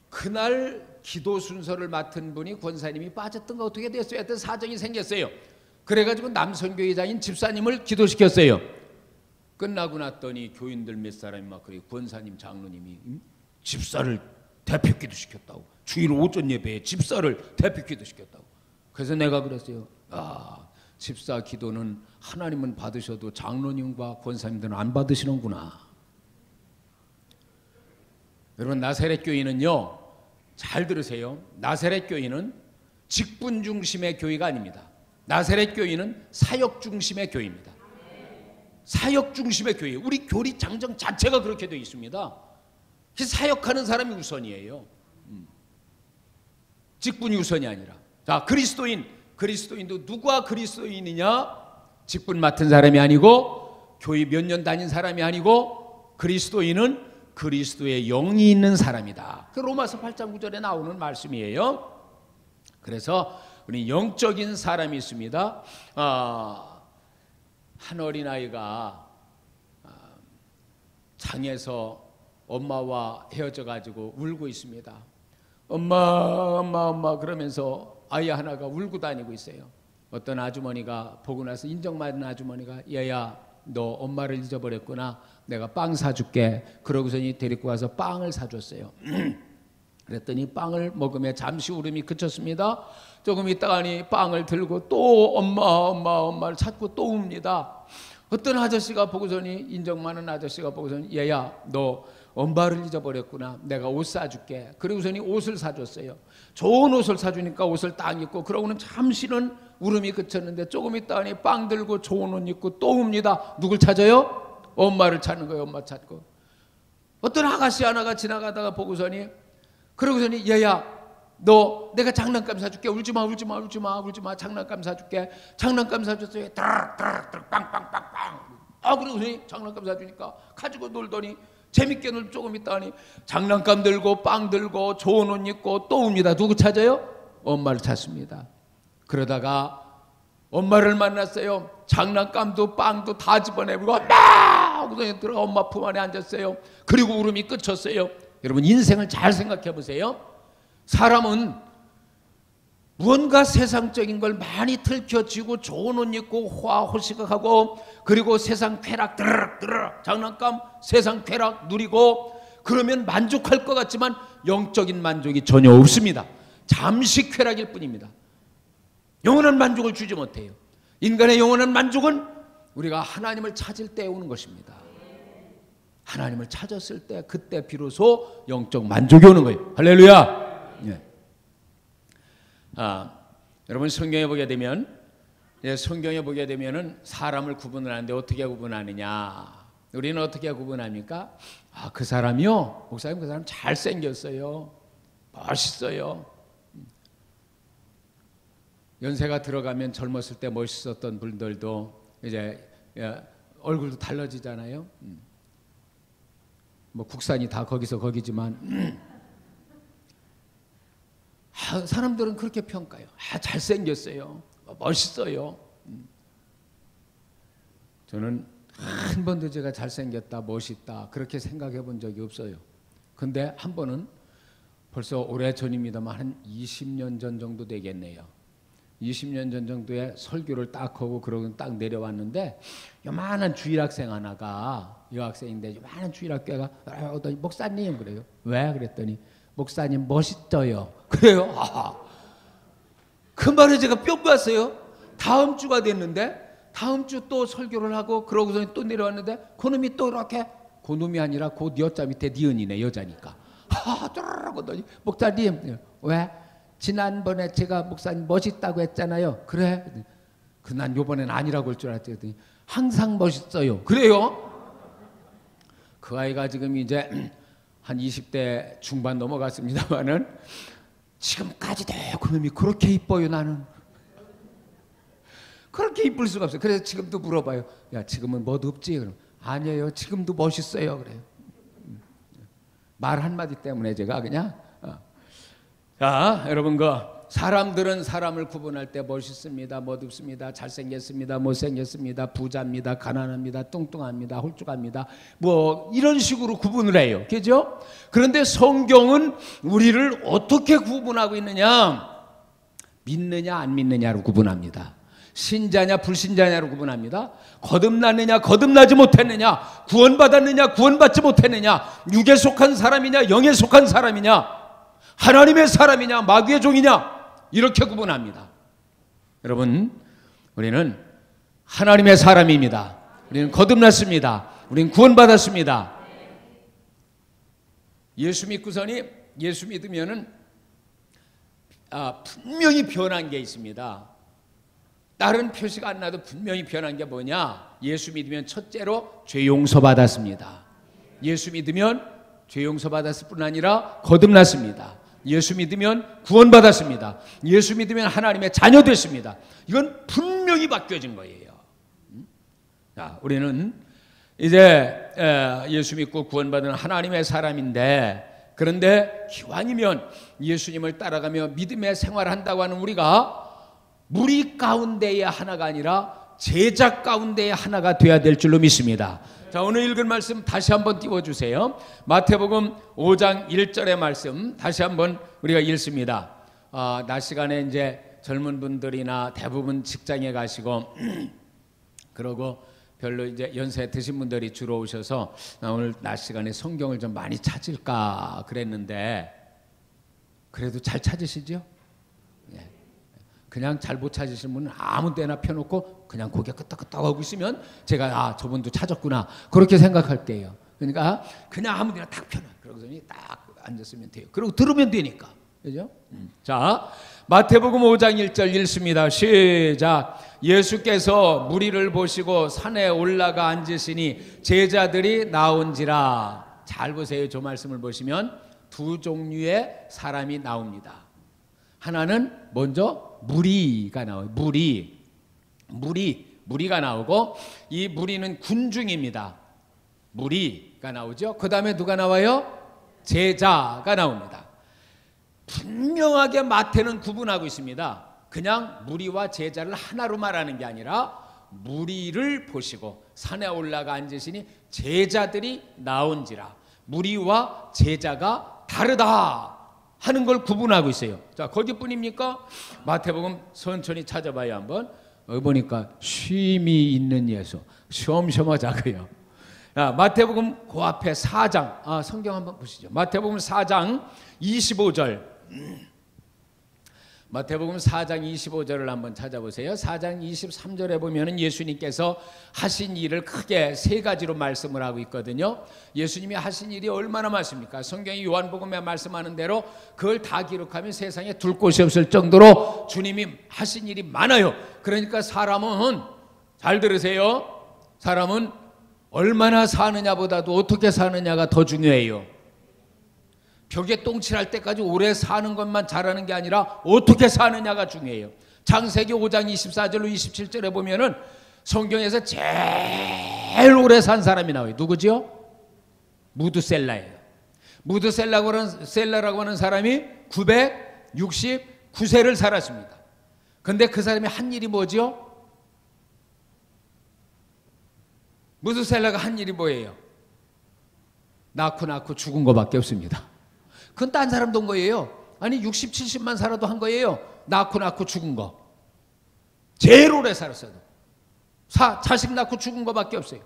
그날 기도 순서를 맡은 분이 권사님이 빠졌던가 어떻게 됐어요? 하여튼 사정이 생겼어요. 그래가지고 남선교회장인 집사님을 기도시켰어요. 끝나고 났더니 교인들 몇 사람이 막 그래요. 권사님, 장로님이 집사를 대표 기도시켰다고. 주일 오전 예배에 집사를 대표 기도시켰다고. 그래서 내가 그랬어요. 집사 기도는 하나님은 받으셔도 장로님과 권사님들은 안 받으시는구나. 여러분, 나사렛 교회는요, 잘 들으세요. 나사렛 교회는 직분 중심의 교회가 아닙니다. 나사렛 교회는 사역 중심의 교회입니다. 사역 중심의 교회. 우리 교리 장정 자체가 그렇게 되어 있습니다. 사역하는 사람이 우선이에요. 직분이 우선이 아니라. 자, 그리스도인도 누가 그리스도인이냐? 직분 맡은 사람이 아니고 교회 몇 년 다닌 사람이 아니고 그리스도인은 그리스도의 영이 있는 사람이다. 그 로마서 8장 9절에 나오는 말씀이에요. 그래서 우리 영적인 사람이 있습니다. 한 어린아이가 장에서 엄마와 헤어져 가지고 울고 있습니다. 엄마 그러면서 아이 하나가 울고 다니고 있어요. 어떤 아주머니가 보고 나서 인정받은 아주머니가 얘야 너 엄마를 잊어버렸구나. 내가 빵 사줄게. 그러고서니 데리고 가서 빵을 사줬어요. 그랬더니 빵을 먹으며 잠시 울음이 그쳤습니다. 조금 있다가니 빵을 들고 또 엄마를 찾고 또 웁니다. 어떤 아저씨가 보고서니 인정 많은 아저씨가 보고서니 얘야 너 엄마를 잊어버렸구나. 내가 옷 사줄게. 그러고서니 옷을 사줬어요. 좋은 옷을 사주니까 옷을 딱 입고 그러고는 잠시는 울음이 그쳤는데 조금 있다가니 빵 들고 좋은 옷 입고 또 웁니다. 누굴 찾아요? 엄마를 찾는 거예요. 엄마 찾고. 어떤 아가씨 하나가 지나가다가 보고서니 그러고서니 얘야 너 내가 장난감 사줄게. 울지마 장난감 사줄게. 장난감 사줬어요. 드럭 빵빵빵빵. 그러고서니 장난감 사주니까 가지고 놀더니 재밌게 놀 조금 있다니 장난감 들고 빵 들고 좋은 옷 입고 또 옵니다. 누구 찾아요? 엄마를 찾습니다. 그러다가 엄마를 만났어요. 장난감도 빵도 다 집어내고 엄마 하고 들어가 엄마 품 안에 앉았어요. 그리고 울음이 끝쳤어요. 여러분 인생을 잘 생각해 보세요. 사람은 무언가 세상적인 걸 많이 들켜지고 좋은 옷 입고 호시각하고 그리고 세상 쾌락 드르륵 장난감 세상 쾌락 누리고 그러면 만족할 것 같지만 영적인 만족이 전혀 없습니다. 잠시 쾌락일 뿐입니다. 영원한 만족을 주지 못해요. 인간의 영원한 만족은 우리가 하나님을 찾을 때 오는 것입니다. 하나님을 찾았을 때 그때 비로소 영적 만족이 오는 거예요. 할렐루야. 예. 여러분 성경에 보게 되면 사람을 구분하는데 어떻게 구분하느냐? 우리는 어떻게 구분합니까? 그 사람이요, 목사님 그 사람 잘생겼어요, 멋있어요. 연세가 들어가면 젊었을 때 멋있었던 분들도 이제 얼굴도 달라지잖아요. 뭐 국산이 다 거기서 거기지만 사람들은 그렇게 평가해요. 잘생겼어요, 멋있어요. 저는 한 번도 제가 잘생겼다, 멋있다 그렇게 생각해 본 적이 없어요. 근데 한 번은 벌써 오래 전입니다만 한 20년 전 정도 되겠네요. 20년 전 정도에 설교를 딱 하고 그러고 딱 내려왔는데 요만한 주일학생 하나가 여학생인데 요만한 주일학교가 어떤 목사님 그래요. 왜? 그랬더니 목사님 멋있어요. 그래요? 그 말에 제가 뿅 봤어요. 다음 주가 됐는데 다음 주 또 설교를 하고 그러고서 또 내려왔는데 그놈이 또 이렇게 그놈이 아니라 그 여자 밑에 니은이네 여자니까 하더니 목사님 왜? 지난번에 제가 목사님 멋있다고 했잖아요. 그래? 난 요번엔 아니라고 할 줄 알았더니 항상 멋있어요. 그래요? 그 아이가 지금 이제 한 20대 중반 넘어갔습니다만은 지금까지도 그놈이 그렇게 이뻐요. 나는 그렇게 이쁠 수가 없어요. 그래서 지금도 물어봐요. 야 지금은 뭐도 없지? 그럼 아니에요. 지금도 멋있어요. 그래요. 말 한마디 때문에 제가 그냥 자 여러분 사람들은 사람을 구분할 때 멋있습니다, 멋없습니다, 잘생겼습니다, 못생겼습니다, 부자입니다, 가난합니다, 뚱뚱합니다, 홀쭉합니다 뭐 이런 식으로 구분을 해요. 그죠? 그런데 성경은 우리를 어떻게 구분하고 있느냐? 믿느냐 안 믿느냐로 구분합니다. 신자냐 불신자냐로 구분합니다. 거듭났느냐 거듭나지 못했느냐, 구원받았느냐 구원받지 못했느냐, 육에 속한 사람이냐 영에 속한 사람이냐, 하나님의 사람이냐 마귀의 종이냐 이렇게 구분합니다. 여러분 우리는 하나님의 사람입니다. 우리는 거듭났습니다. 우리는 구원받았습니다. 예수 믿고서니 예수 믿으면은 분명히 변한 게 있습니다. 다른 표시가 안 나도 분명히 변한 게 뭐냐? 예수 믿으면 첫째로 죄 용서 받았습니다. 예수 믿으면 죄 용서 받았을 뿐 아니라 거듭났습니다. 예수 믿으면 구원받았습니다. 예수 믿으면 하나님의 자녀 됐습니다. 이건 분명히 바뀌어진 거예요. 자, 우리는 이제 예수 믿고 구원받은 하나님의 사람인데, 그런데 기왕이면 예수님을 따라가며 믿음의 생활을 한다고 하는 우리가 무리 가운데의 하나가 아니라 제자 가운데의 하나가 되어야 될 줄로 믿습니다. 자, 오늘 읽은 말씀 다시 한번 띄워주세요. 마태복음 5장 1절의 말씀 다시 한번 우리가 읽습니다. 낮 시간에 이제 젊은 분들이나 대부분 직장에 가시고 그러고 별로 이제 연세 드신 분들이 주로 오셔서 나 오늘 낮 시간에 성경을 좀 많이 찾을까 그랬는데, 그래도 잘 찾으시죠? 예. 그냥 잘 못 찾으시는 분은 아무 때나 펴놓고 그냥 고개 끄덕끄덕하고 있으면 제가 저분도 찾았구나 그렇게 생각할게요. 그러니까 그냥 아무 데나 딱 펴놔. 그러고서 딱 앉았으면 돼요. 그리고 들으면 되니까. 그죠? 자, 마태복음 5장 1절 읽습니다. 시작. 예수께서 무리를 보시고 산에 올라가 앉으시니 제자들이 나온지라. 잘 보세요. 저 말씀을 보시면 두 종류의 사람이 나옵니다. 하나는 먼저 무리가 나와요. 무리가 나오고, 이 무리는 군중입니다. 무리가 나오죠. 그 다음에 누가 나와요? 제자가 나옵니다. 분명하게 마태는 구분하고 있습니다. 그냥 무리와 제자를 하나로 말하는 게 아니라 무리를 보시고 산에 올라가 앉으시니 제자들이 나온지라. 무리와 제자가 다르다 하는 걸 구분하고 있어요. 자, 거기뿐입니까? 마태복음 천천히 찾아봐요. 한번 보니까 쉼이 있는 예수, 쉬엄쉬엄하자고요. 마태복음 그 앞에 4장, 성경 한번 보시죠. 마태복음 4장 25절. 마태복음 4장 25절을 한번 찾아보세요. 4장 23절에 보면은 예수님께서 하신 일을 크게 세 가지로 말씀을 하고 있거든요. 예수님이 하신 일이 얼마나 많습니까? 성경이 요한복음에 말씀하는 대로 그걸 다 기록하면 세상에 둘 곳이 없을 정도로 주님이 하신 일이 많아요. 그러니까 사람은, 잘 들으세요, 사람은 얼마나 사느냐보다도 어떻게 사느냐가 더 중요해요. 벽에 똥칠할 때까지 오래 사는 것만 잘하는 게 아니라 어떻게 사느냐가 중요해요. 창세기 5장 24절로 27절에 보면은 성경에서 제일 오래 산 사람이 나와요. 누구죠? 무드셀라예요. 무드셀라라고 하는 사람이 969세를 살았습니다. 그런데 그 사람이 한 일이 뭐죠? 무드셀라가 한 일이 뭐예요? 낳고 죽은 것밖에 없습니다. 그건 딴 사람도 한 거예요. 아니 60, 70만 살아도 한 거예요. 낳고 죽은 거. 제일 오래 살았어요. 자식 낳고 죽은 것밖에 없어요.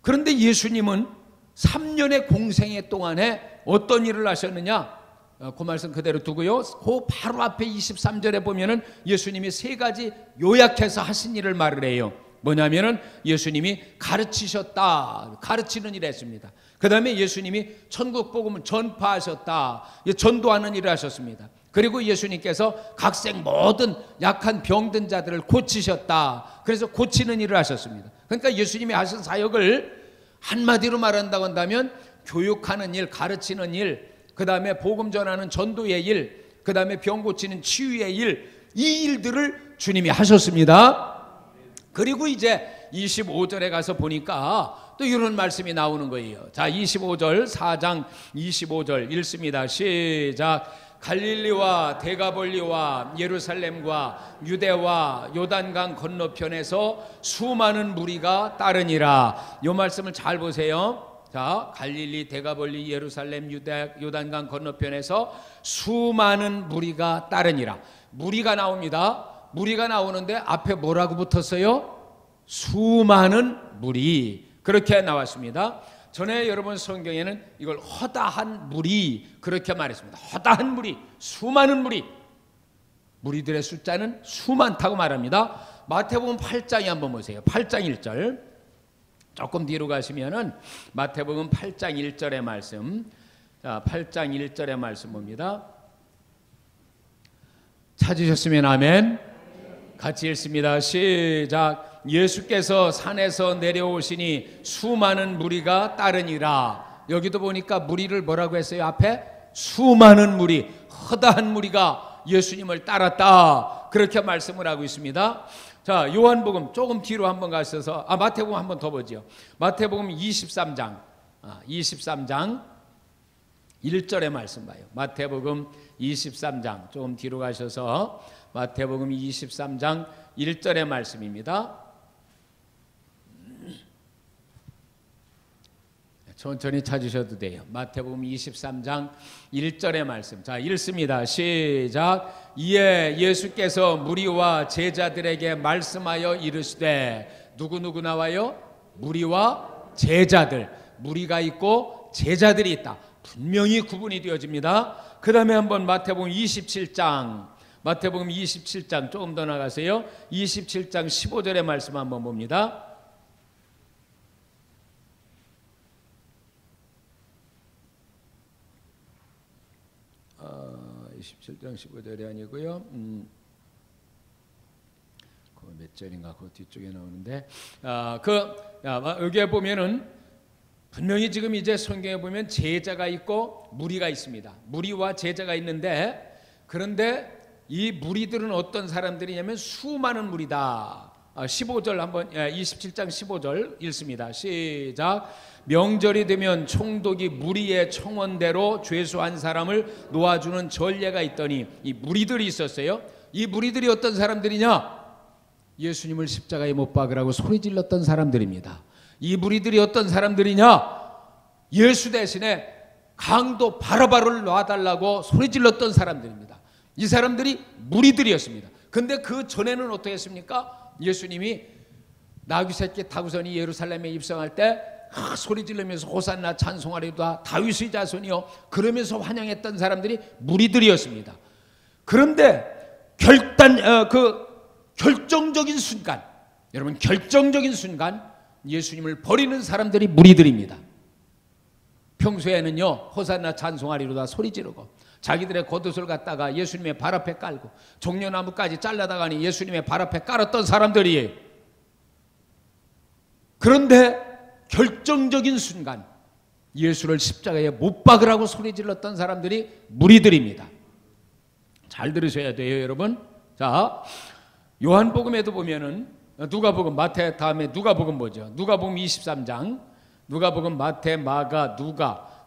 그런데 예수님은 3년의 공생애 동안에 어떤 일을 하셨느냐? 그 말씀 그대로 두고요. 그 바로 앞에 23절에 보면은 예수님이 세 가지 요약해서 하신 일을 말을 해요. 뭐냐면은 예수님이 가르치셨다. 가르치는 일을 했습니다. 그 다음에 예수님이 천국 복음을 전파하셨다. 전도하는 일을 하셨습니다. 그리고 예수님께서 각색 모든 약한 병든 자들을 고치셨다. 그래서 고치는 일을 하셨습니다. 그러니까 예수님이 하신 사역을 한마디로 말한다고 한다면 교육하는 일, 가르치는 일, 그 다음에 복음 전하는 전도의 일, 그 다음에 병 고치는 치유의 일, 이 일들을 주님이 하셨습니다. 그리고 이제 25절에 가서 보니까 또 이런 말씀이 나오는 거예요. 자, 25절, 4장 25절 읽습니다. 시작. 갈릴리와 데가볼리와 예루살렘과 유대와 요단강 건너편에서 수많은 무리가 따르니라. 이 말씀을 잘 보세요. 자, 갈릴리, 데가볼리, 예루살렘, 유대, 요단강 건너편에서 수많은 무리가 따르니라. 무리가 나옵니다. 무리가 나오는데 앞에 뭐라고 붙었어요? 수많은 무리. 그렇게 나왔습니다. 전에 여러분 성경에는 이걸 허다한 무리 그렇게 말했습니다. 허다한 무리, 수많은 무리. 무리들의 숫자는 수많다고 말합니다. 마태복음 8장에 한번 보세요. 8장 1절. 조금 뒤로 가시면은 마태복음 8장 1절의 말씀. 자, 8장 1절의 말씀 봅니다. 찾으셨으면 아멘. 같이 읽습니다. 시작. 예수께서 산에서 내려오시니 수많은 무리가 따르니라. 여기도 보니까 무리를 뭐라고 했어요? 앞에 수많은 무리, 허다한 무리가 예수님을 따랐다, 그렇게 말씀을 하고 있습니다. 자, 요한복음 조금 뒤로 한번 가셔서 마태복음 한번 더 보죠. 마태복음 23장 1절의 말씀 봐요. 마태복음 23장 조금 뒤로 가셔서 마태복음 23장 1절의 말씀입니다. 천천히 찾으셔도 돼요. 마태복음 23장 1절의 말씀. 자, 읽습니다. 시작. 이에 예수께서 무리와 제자들에게 말씀하여 이르시되, 누구 나와요? 무리와 제자들. 무리가 있고 제자들이 있다. 분명히 구분이 되어집니다. 그 다음에 한번 마태복음 27장 조금 더 나가세요. 27장 15절의 말씀 한번 봅니다. 27장 15절이 아니고요. 몇 절인가 그 뒤쪽에 나오는데, 여기에 보면은 분명히 지금 이제 성경에 보면 제자가 있고 무리가 있습니다. 무리와 제자가 있는데, 그런데 이 무리들은 어떤 사람들이냐면 수많은 무리다. 15절 한번 27장 15절 읽습니다. 시작. 명절이 되면 총독이 무리의 청원대로 죄수한 사람을 놓아주는 전례가 있더니, 이 무리들이 있었어요. 이 무리들이 어떤 사람들이냐? 예수님을 십자가에 못 박으라고 소리 질렀던 사람들입니다. 이 무리들이 어떤 사람들이냐? 예수 대신에 강도 바라바를 놔달라고 소리 질렀던 사람들입니다. 이 사람들이 무리들이었습니다. 근데 그 전에는 어떻게 했습니까? 예수님이 나귀 새끼 타고서니 예루살렘에 입성할 때 소리 지르면서 호산나 찬송하리로다 다윗의 자손이요, 그러면서 환영했던 사람들이 무리들이었습니다. 그런데 결정적인 순간, 여러분, 결정적인 순간 예수님을 버리는 사람들이 무리들입니다. 평소에는요, 호산나 찬송하리로다 소리 지르고 자기들의 겉옷을 갖다가 예수님의 발 앞에 깔고 종려나무까지 잘라다가니 예수님의 발 앞에 깔았던 사람들이에요. 그런데 결정적인 순간 예수를 십자가에 못 박으라고 소리 질렀던 사람들이 무리들입니다. 잘 들으셔야 돼요, 여러분. 자, 요한복음에도 보면은 누가복음, 마태 다음에 누가복음 보죠. 누가복음 23장, 누가복음, 마태, 마가,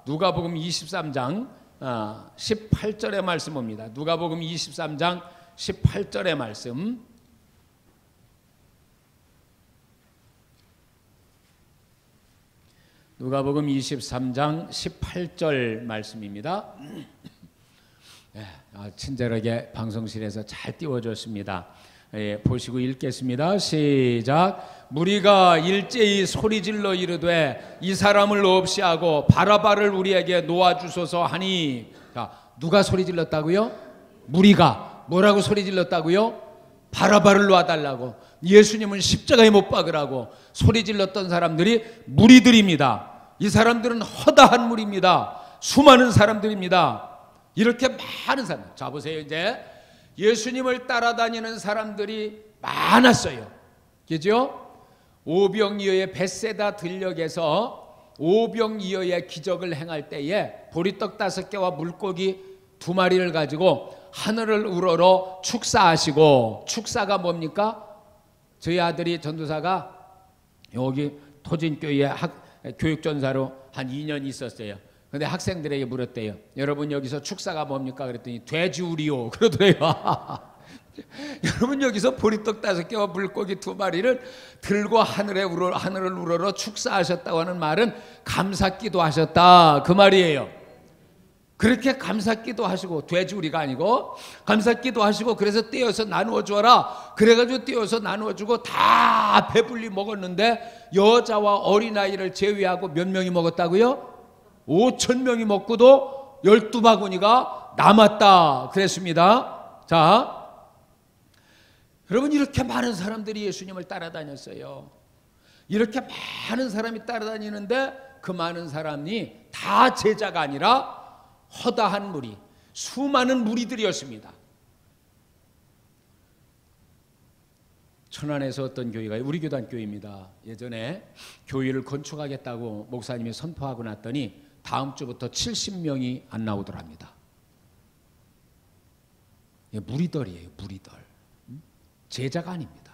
누가복음 23장 18절의 말씀 봅니다. 누가복음 23장 18절의 말씀. 누가복음 23장 18절 말씀입니다. 친절하게 방송실에서 잘 띄워줬습니다. 보시고 읽겠습니다. 시작. 무리가 일제히 소리질러 이르되 이 사람을 없이 하고 바라바를 우리에게 놓아주소서 하니. 자, 누가 소리질렀다고요? 무리가 뭐라고 소리질렀다고요? 바라바를 놔달라고, 예수님은 십자가에 못 박으라고 소리질렀던 사람들이 무리들입니다. 이 사람들은 허다한 무리입니다. 수많은 사람들입니다. 이렇게 많은 사람들. 자, 보세요. 이제 예수님을 따라다니는 사람들이 많았어요. 그죠? 오병이어의 벳세다 들녘에서 오병이어의 기적을 행할 때에 보리떡 5개와 물고기 2마리를 가지고 하늘을 우러러 축사하시고, 축사가 뭡니까? 저희 아들이 전도사가 여기 토진교회 교육전사로 한 2년 있었어요. 근데 학생들에게 물었대요. 여러분 여기서 축사가 뭡니까? 그랬더니 돼지우리요 그러더래요. 여러분 여기서 보리떡 5개와 물고기 2마리를 들고 하늘을 우러러 축사하셨다고 하는 말은 감사기도 하셨다, 그 말이에요. 그렇게 감사기도 하시고, 돼지우리가 아니고 감사기도 하시고, 그래서 떼어서 나누어 주어라 그래가지고 떼어서 나누어 주고 다 배불리 먹었는데 여자와 어린아이를 제외하고 몇 명이 먹었다고요? 5,000명이 먹고도 12바구니가 남았다 그랬습니다. 자, 여러분, 이렇게 많은 사람들이 예수님을 따라다녔어요. 이렇게 많은 사람이 따라다니는데 그 많은 사람이 다 제자가 아니라 허다한 무리, 수많은 무리들이었습니다. 천안에서 어떤 교회가, 우리 교단 교회입니다. 예전에 교회를 건축하겠다고 목사님이 선포하고 났더니 다음 주부터 70명이 안 나오더랍니다. 무리들이에요, 무리들. 제자가 아닙니다.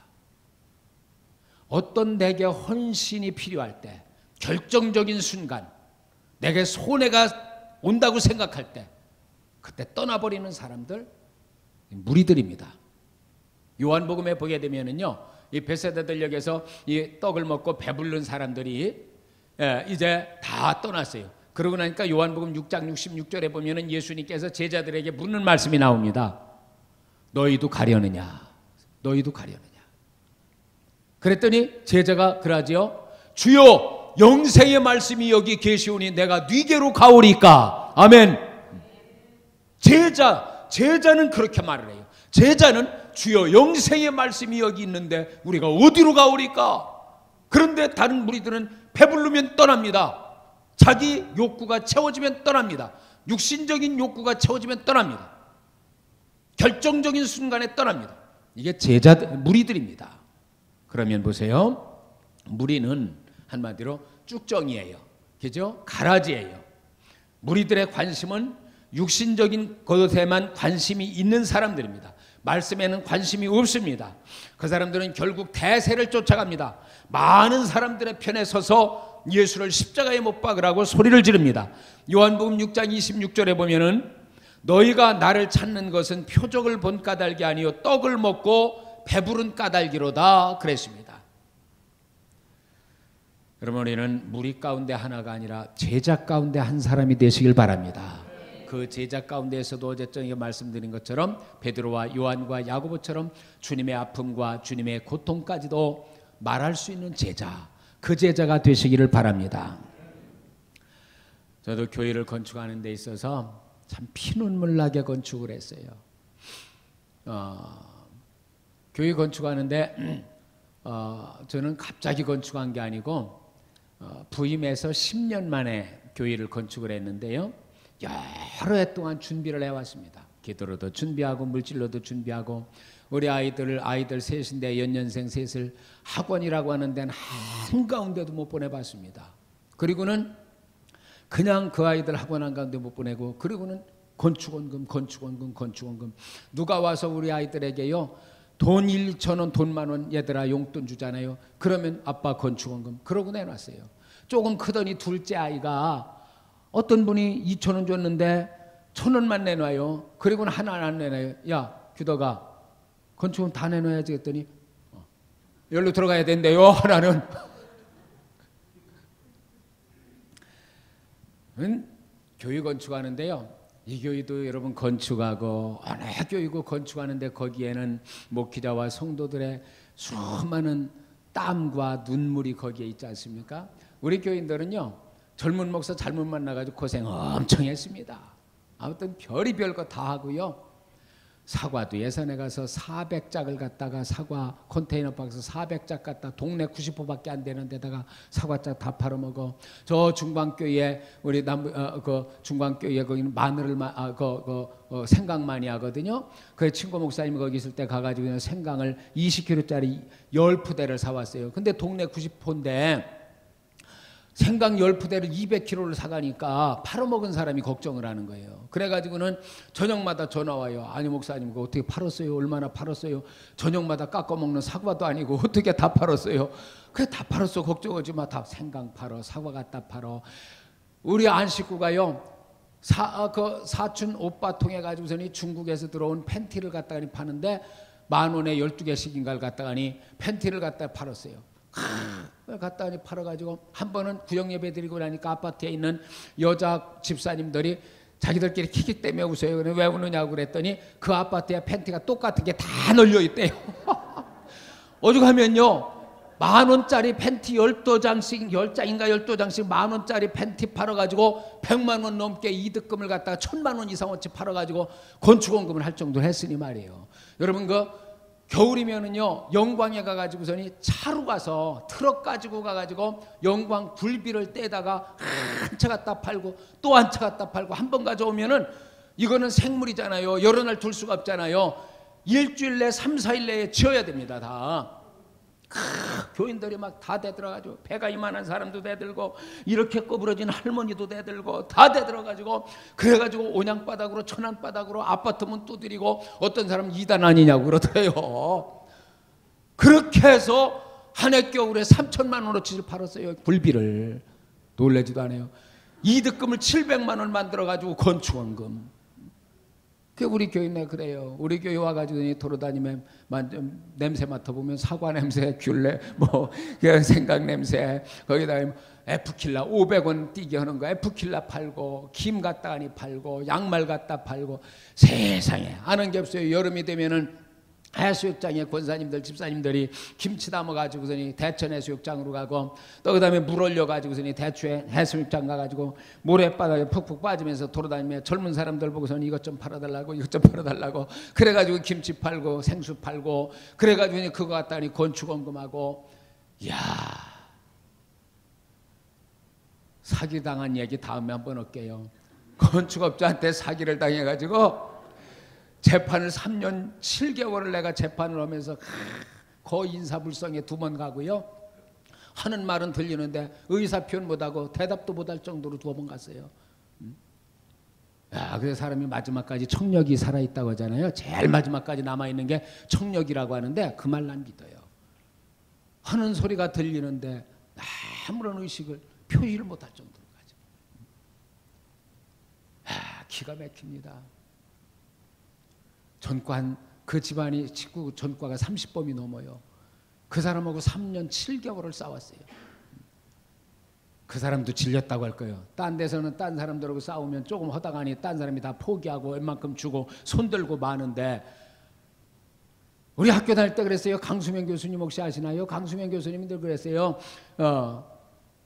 어떤 내게 헌신이 필요할 때, 결정적인 순간, 내게 손해가 온다고 생각할 때, 그때 떠나버리는 사람들, 무리들입니다. 요한복음에 보게 되면은요, 이 베세다들역에서 이 떡을 먹고 배부른 사람들이 이제 다 떠났어요. 그러고 나니까 요한복음 6장 66절에 보면은 예수님께서 제자들에게 묻는 말씀이 나옵니다. 너희도 가려느냐? 너희도 가려느냐? 그랬더니 제자가 그러지요. 주여, 영생의 말씀이 여기 계시오니 내가 네게로 가오리까? 아멘. 제자는 그렇게 말을 해요. 제자는 주여, 영생의 말씀이 여기 있는데 우리가 어디로 가오리까? 그런데 다른 무리들은 배부르면 떠납니다. 자기 욕구가 채워지면 떠납니다. 육신적인 욕구가 채워지면 떠납니다. 결정적인 순간에 떠납니다. 이게 무리들입니다. 그러면 보세요. 무리는 한마디로 쭉정이에요. 그죠? 가라지예요. 무리들의 관심은 육신적인 것에만 관심이 있는 사람들입니다. 말씀에는 관심이 없습니다. 그 사람들은 결국 대세를 쫓아갑니다. 많은 사람들의 편에 서서 예수를 십자가에 못 박으라고 소리를 지릅니다. 요한복음 6장 26절에 보면은 너희가 나를 찾는 것은 표적을 본 까닭이 아니요 떡을 먹고 배부른 까닭이로다 그랬습니다. 여러분, 우리는 무리 가운데 하나가 아니라 제자 가운데 한 사람이 되시길 바랍니다. 그 제자 가운데에서도 어제 저녁에 말씀드린 것처럼 베드로와 요한과 야고보처럼 주님의 아픔과 주님의 고통까지도 말할 수 있는 제자, 그 제자가 되시기를 바랍니다. 저도 교회를 건축하는 데 있어서 참 피눈물 나게 건축을 했어요. 교회 건축하는데 저는 갑자기 건축한 게 아니고 부임해서 10년 만에 교회를 건축을 했는데요. 여러 해 동안 준비를 해왔습니다. 기도로도 준비하고 물질로도 준비하고 우리 아이들 셋인데 연년생 셋을 학원이라고 하는 데는 한가운데도 못 보내봤습니다. 그리고는 그냥 그 아이들 학원 한가운데 못 보내고, 그리고는 건축원금 누가 와서 우리 아이들에게요 돈 1,000원 돈 10,000원 얘들아 용돈 주잖아요. 그러면 아빠 건축원금 그러고 내놨어요. 조금 크더니 둘째 아이가 어떤 분이 2,000원 줬는데 1,000원만 내놔요. 그리고는 하나 안 내놔요. 야 규덕아 건축은 다 내놔야지 했더니 여기로 들어가야 된대요. 하나는 교회 건축하는데요. 이 교회도 여러분 건축하고 어느 교회고 건축하는데 거기에는 목회자와 성도들의 수많은 땀과 눈물이 거기에 있지 않습니까? 우리 교인들은요 젊은 목사 잘못 만나가지고 고생 엄청 했습니다. 아무튼 별의별 거 다 하고요. 사과도 예산에 가서 400짝을 갖다가 사과 컨테이너 박스 400짝 갖다 동네 90호밖에 안 되는 데다가 사과짝 다 팔아먹어. 저 중광교회 우리 그 중광교회 거기는 마늘을 생강 많이 하거든요. 그 친구 목사님이 거기 있을 때 가가지고 생강을 20kg짜리 10푸대를 사왔어요. 근데 동네 90호인데 생강 10푸대를 200kg를 사가니까 팔아먹은 사람이 걱정을 하는 거예요. 그래가지고는 저녁마다 전화 와요. 아니 목사님 그거 어떻게 팔았어요? 얼마나 팔았어요? 저녁마다 깎아먹는 사과도 아니고 어떻게 다 팔았어요? 그래 다 팔았어. 걱정하지 마. 다 생강 팔어. 사과 갖다 팔어. 우리 안 식구가요. 사촌 오빠 통해 가지고서는 중국에서 들어온 팬티를 갖다가 파는데 10,000원에 12개씩인가를 갖다가니 팬티를 갖다 팔았어요. 갖다 팔아가지고 한 번은 구역예배 드리고 나니까 아파트에 있는 여자 집사님들이 자기들끼리 키키 때문에 웃어요. 왜 우느냐고 그랬더니 그 아파트에 팬티가 똑같은 게 다 널려 있대요. 오죽하면요 10,000원짜리 팬티 12장씩 10장인가 12장씩 10,000원짜리 팬티 팔아가지고 100만 원 넘게 이득금을 갖다가 1,000만 원 이상어치 팔아가지고 건축원금을 할 정도로 했으니 말이에요. 여러분 겨울이면은요 영광에 가가지고서니 차로 가서 트럭 가지고 가가지고 영광 굴비를 떼다가 한 차 갖다 팔고 또 한 차 갖다 팔고 한 번 가져오면은 이거는 생물이잖아요. 여러 날 둘 수가 없잖아요. 일주일 내 3, 4일 내에 지어야 됩니다. 다 교인들이 막 다 대들어가지고 배가 이만한 사람도 대들고 이렇게 꼬부러진 할머니도 대들고 다 대들어가지고 그래가지고 온양바닥으로 천안바닥으로 아파트 문 두드리고 어떤 사람은 2단 아니냐고 그러더래요. 그렇게 해서 한 해 겨울에 3천만 원어치를 팔았어요. 굴비를. 놀라지도 않아요. 이득금을 700만 원 만들어가지고 건축원금. 그 우리 교인네 그래요. 우리 교회 와가지고 돌아다니면 냄새 맡아보면 사과 냄새, 귤레, 뭐 생강 냄새, 거기다가 에프킬라 500원 뛰게 하는 거 에프킬라 팔고 김 갖다가니 팔고 양말 갖다 팔고 세상에 아는 게 없어요. 여름이 되면은 해수욕장에 권사님들 집사님들이 김치 담아가지고서니 대천 해수욕장으로 가고 또 그다음에 물 올려가지고서니 대추에 해수욕장 가가지고 모래바닥에 푹푹 빠지면서 돌아다니며 젊은 사람들 보고서는 이것 좀 팔아달라고 이것 좀 팔아달라고 그래가지고 김치 팔고 생수 팔고 그래가지고 그거 갖다니 건축원금하고. 이야, 사기당한 얘기 다음에 한번 할게요. 건축업자한테 사기를 당해가지고 재판을 3년 7개월을 내가 재판을 하면서 거의 인사불성에 2번 가고요. 하는 말은 들리는데 의사 표현 못하고 대답도 못할 정도로 2번 갔어요. 야, 그래서 사람이 마지막까지 청력이 살아있다고 하잖아요. 제일 마지막까지 남아있는 게 청력이라고 하는데 그 말 난 믿어요. 하는 소리가 들리는데 아무런 의식을 표시를 못할 정도로까지. 야, 기가 막힙니다. 전과 그 집안이 식구 전과가 30범이 넘어요. 그 사람하고 3년 7개월을 싸웠어요. 그 사람도 질렸다고 할 거예요. 딴 데서는 딴 사람들하고 싸우면 조금 허다가니 딴 사람이 다 포기하고 웬만큼 주고 손들고 마는데 우리 학교 다닐 때 그랬어요. 강수명 교수님 혹시 아시나요? 강수명 교수님들 그랬어요.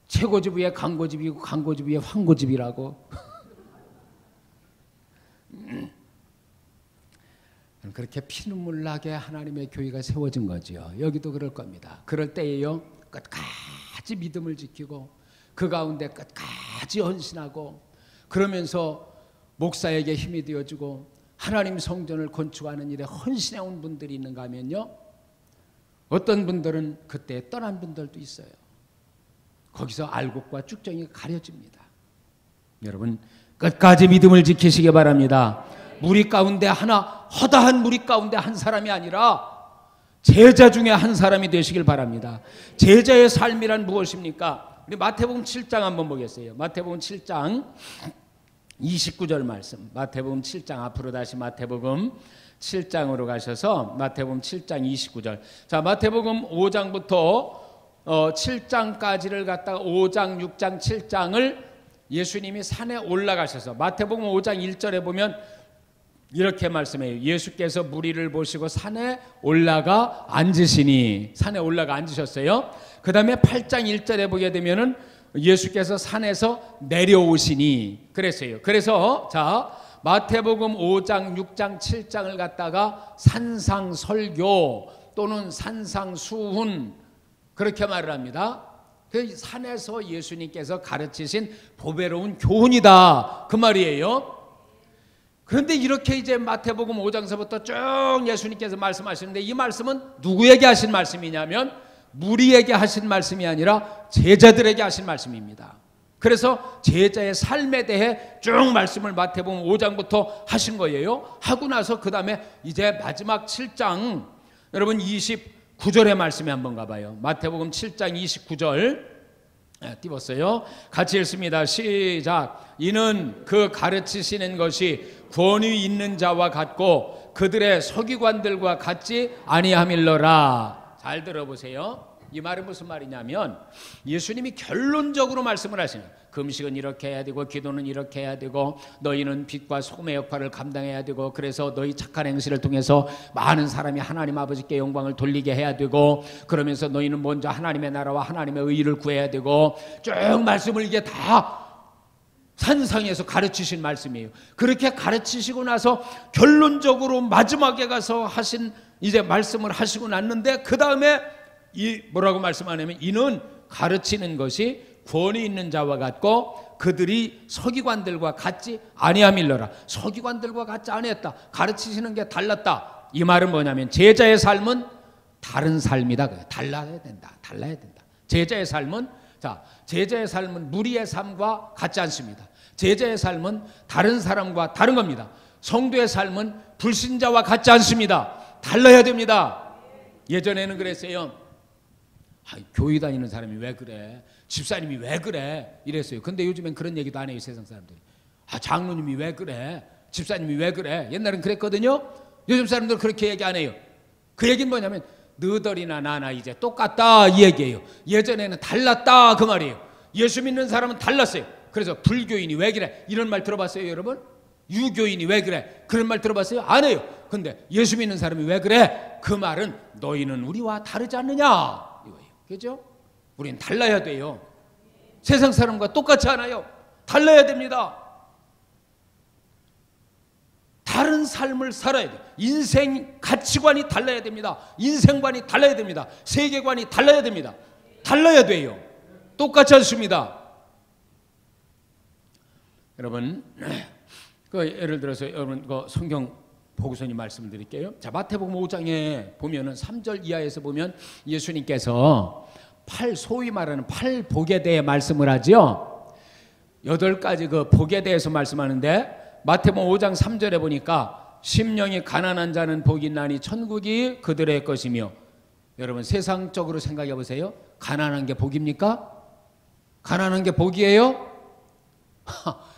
최고집 위에 강고집이고 강고집 위에 황고집이라고. 그렇게 피눈물 나게 하나님의 교회가 세워진 거지요. 여기도 그럴 겁니다. 그럴 때에요 끝까지 믿음을 지키고 그 가운데 끝까지 헌신하고 그러면서 목사에게 힘이 되어주고 하나님 성전을 건축하는 일에 헌신해온 분들이 있는가 하면요, 어떤 분들은 그때 떠난 분들도 있어요. 거기서 알곡과 쭉정이 가려집니다. 여러분 끝까지 믿음을 지키시기 바랍니다. 무리 가운데 하나, 허다한 무리 가운데 한 사람이 아니라 제자 중에 한 사람이 되시길 바랍니다. 제자의 삶이란 무엇입니까? 우리 마태복음 7장 한번 보겠어요. 마태복음 7장 29절 말씀. 마태복음 7장 앞으로 다시 마태복음 7장으로 가셔서 마태복음 7장 29절. 자, 마태복음 5장부터 7장까지를 갖다가 5장, 6장, 7장을 예수님이 산에 올라가셔서 마태복음 5장 1절에 보면 이렇게 말씀해요. 예수께서 무리를 보시고 산에 올라가 앉으시니, 산에 올라가 앉으셨어요. 그 다음에 8장 1절에 보게 되면은 예수께서 산에서 내려오시니 그랬어요. 그래서 자, 마태복음 5장, 6장, 7장을 갖다가 산상설교 또는 산상수훈 그렇게 말을 합니다. 그 산에서 예수님께서 가르치신 보배로운 교훈이다 그 말이에요. 그런데 이렇게 이제 마태복음 5장서부터 쭉 예수님께서 말씀하시는데 이 말씀은 누구에게 하신 말씀이냐면 무리에게 하신 말씀이 아니라 제자들에게 하신 말씀입니다. 그래서 제자의 삶에 대해 쭉 말씀을 마태복음 5장부터 하신 거예요. 하고 나서 그 다음에 이제 마지막 7장 여러분 29절의 말씀에 한번 가봐요. 마태복음 7장 29절 띄웠어요. 같이 읽습니다. 시작. 이는 그 가르치시는 것이 권위 있는 자와 같고 그들의 서기관들과 같지 아니함일러라. 잘 들어보세요. 이 말은 무슨 말이냐면 예수님이 결론적으로 말씀을 하시는 거예요. 금식은 이렇게 해야 되고 기도는 이렇게 해야 되고 너희는 빛과 소금의 역할을 감당해야 되고 그래서 너희 착한 행실을 통해서 많은 사람이 하나님 아버지께 영광을 돌리게 해야 되고 그러면서 너희는 먼저 하나님의 나라와 하나님의 의를 구해야 되고 쭉 말씀을 이게 다 산상에서 가르치신 말씀이에요. 그렇게 가르치시고 나서 결론적으로 마지막에 가서 하신 이제 말씀을 하시고 났는데 그 다음에 이 뭐라고 말씀하냐면 이는 가르치는 것이 권위 있는 자와 같고 그들이 서기관들과 같지 아니함일러라. 서기관들과 같지 아니했다. 가르치시는 게 달랐다. 이 말은 뭐냐면 제자의 삶은 다른 삶이다. 달라야 된다. 제자의 삶은 제자의 삶은 무리의 삶과 같지 않습니다. 제자의 삶은 다른 사람과 다른 겁니다. 성도의 삶은 불신자와 같지 않습니다. 달라야 됩니다. 예전에는 그랬어요. 교회 다니는 사람이 왜 그래? 집사님이 왜 그래? 이랬어요. 근데 요즘엔 그런 얘기도 안 해요. 세상 사람들이. 장로님이 왜 그래? 집사님이 왜 그래? 옛날엔 그랬거든요. 요즘 사람들은 그렇게 얘기 안 해요. 그 얘기는 뭐냐면 너덜이나 나나 이제 똑같다 이 얘기예요. 예전에는 달랐다 그 말이에요. 예수 믿는 사람은 달랐어요. 그래서 불교인이 왜 그래? 이런 말 들어봤어요 여러분? 유교인이 왜 그래? 그런 말 들어봤어요? 안 해요. 근데 예수 믿는 사람이 왜 그래? 그 말은 너희는 우리와 다르지 않느냐 이거예요. 그죠? 우린 달라야 돼요. 세상 사람과 똑같지 않아요. 달라야 됩니다. 다른 삶을 살아야 돼요. 인생 가치관이 달라야 됩니다. 인생관이 달라야 됩니다. 세계관이 달라야 됩니다. 달라야 돼요. 똑같지 않습니다. 여러분, 예를 들어서 여러분 성경 보고서니 말씀드릴게요. 자, 마태복음 5장에 보면은 3절 이하에서 보면 예수님께서 소위 말하는 팔복에 대해 말씀을 하죠. 8가지 그 복에 대해서 말씀하는데 마태복음 5장 3절에 보니까 심령이 가난한 자는 복이 있나니 천국이 그들의 것이며. 여러분 세상적으로 생각해 보세요. 가난한 게 복입니까? 가난한 게 복이에요?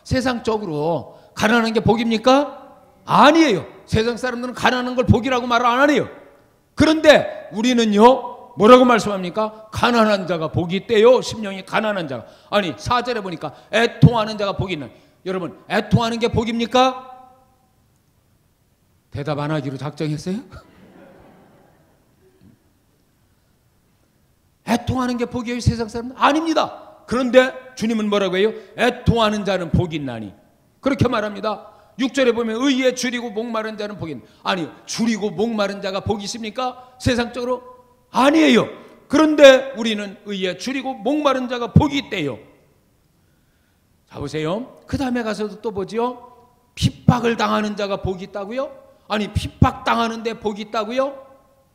세상적으로 가난한 게 복입니까? 아니에요. 세상 사람들은 가난한 걸 복이라고 말을 안 하네요. 그런데 우리는요 뭐라고 말씀합니까? 가난한 자가 복이 있대요. 심령이 가난한 자가. 아니 4절에 보니까 애통하는 자가 복이 있나. 여러분 애통하는 게 복입니까? 대답 안 하기로 작정했어요? 애통하는 게 복이에요 세상 사람은? 아닙니다. 그런데 주님은 뭐라고 해요? 애통하는 자는 복이 있나니 그렇게 말합니다. 6절에 보면 의에 줄이고 목마른 자는 복이 있나니. 아니 줄이고 목마른 자가 복이 있습니까? 세상적으로? 아니에요. 그런데 우리는 의에 줄이고 목마른 자가 복이 있대요. 자 보세요. 그 다음에 가서도 또 보죠. 핍박을 당하는 자가 복이 있다고요? 아니 핍박당하는데 복이 있다고요?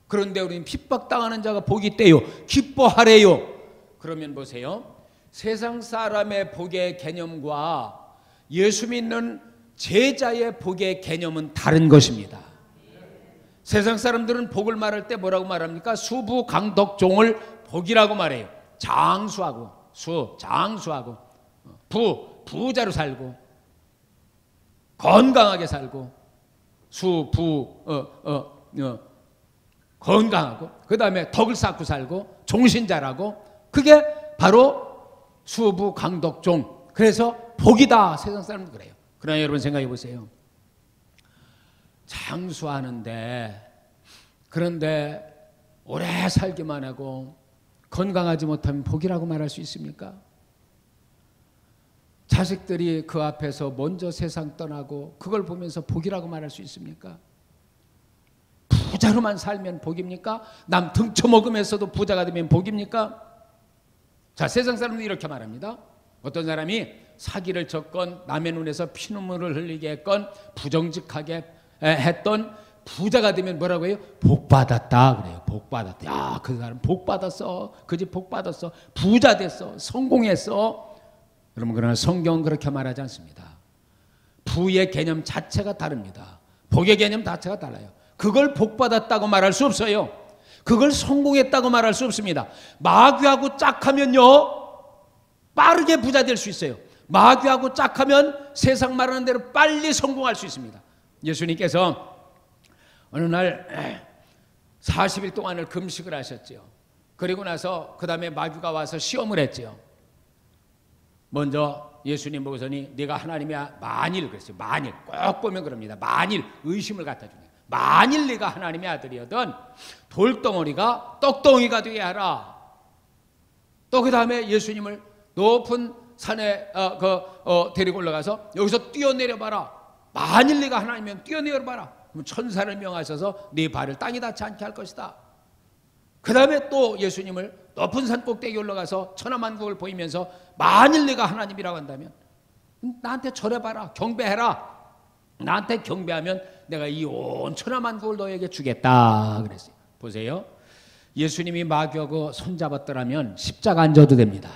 그런데 우리는 핍박당하는 자가 복이 있대요. 기뻐하래요. 그러면 보세요. 세상 사람의 복의 개념과 예수 믿는 제자의 복의 개념은 다른 것입니다. 세상 사람들은 복을 말할 때 뭐라고 말합니까? 수부강덕종을 복이라고 말해요. 장수하고 장수하고 부자로 살고 건강하게 살고 건강하고 그 다음에 덕을 쌓고 살고 종신자라고. 그게 바로 수부강덕종. 그래서 복이다. 세상 사람들 그래요. 그러나 여러분 생각해 보세요. 장수하는데 그런데 오래 살기만 하고 건강하지 못하면 복이라고 말할 수 있습니까? 자식들이 그 앞에서 먼저 세상 떠나고 그걸 보면서 복이라고 말할 수 있습니까? 부자로만 살면 복입니까? 남 등쳐먹으면서도 부자가 되면 복입니까? 자, 세상 사람들이 이렇게 말합니다. 어떤 사람이 사기를 쳤건 남의 눈에서 피눈물을 흘리게 했건 부정직하게 했던 부자가 되면 뭐라고 해요? 복 받았다 그래요. 복 받았다. 야, 그 사람 복 받았어. 그 집 복 받았어. 부자 됐어. 성공했어. 여러분 그러나 성경은 그렇게 말하지 않습니다. 부의 개념 자체가 다릅니다. 복의 개념 자체가 달라요. 그걸 복 받았다고 말할 수 없어요. 그걸 성공했다고 말할 수 없습니다. 마귀하고 짝하면요 빠르게 부자 될 수 있어요. 마귀하고 짝하면 세상 말하는 대로 빨리 성공할 수 있습니다. 예수님께서 어느 날 40일 동안을 금식을 하셨죠. 그리고 나서 그 다음에 마귀가 와서 시험을 했죠. 먼저 예수님 보고서니 네가 하나님이야 만일 그랬어요. 만일 꼭 보면 그럽니다. 만일 의심을 갖다 주네요. 만일 네가 하나님의 아들이거든 돌덩어리가 떡덩이가 되게 하라. 또 그 다음에 예수님을 높은 산에 데리고 올라가서 여기서 뛰어내려 봐라. 만일 네가 하나님이면 뛰어내려 봐라. 그럼 천사를 명하셔서 네 발을 땅에 닿지 않게 할 것이다. 그 다음에 또 예수님을 높은 산 꼭대기에 올라가서 천하만국을 보이면서 만일 내가 하나님이라고 한다면 나한테 절해봐라, 경배해라. 나한테 경배하면 내가 이 온 천하만국을 너에게 주겠다 그랬어요. 보세요. 예수님이 마귀하고 손잡았더라면 십자가 안 져도 됩니다.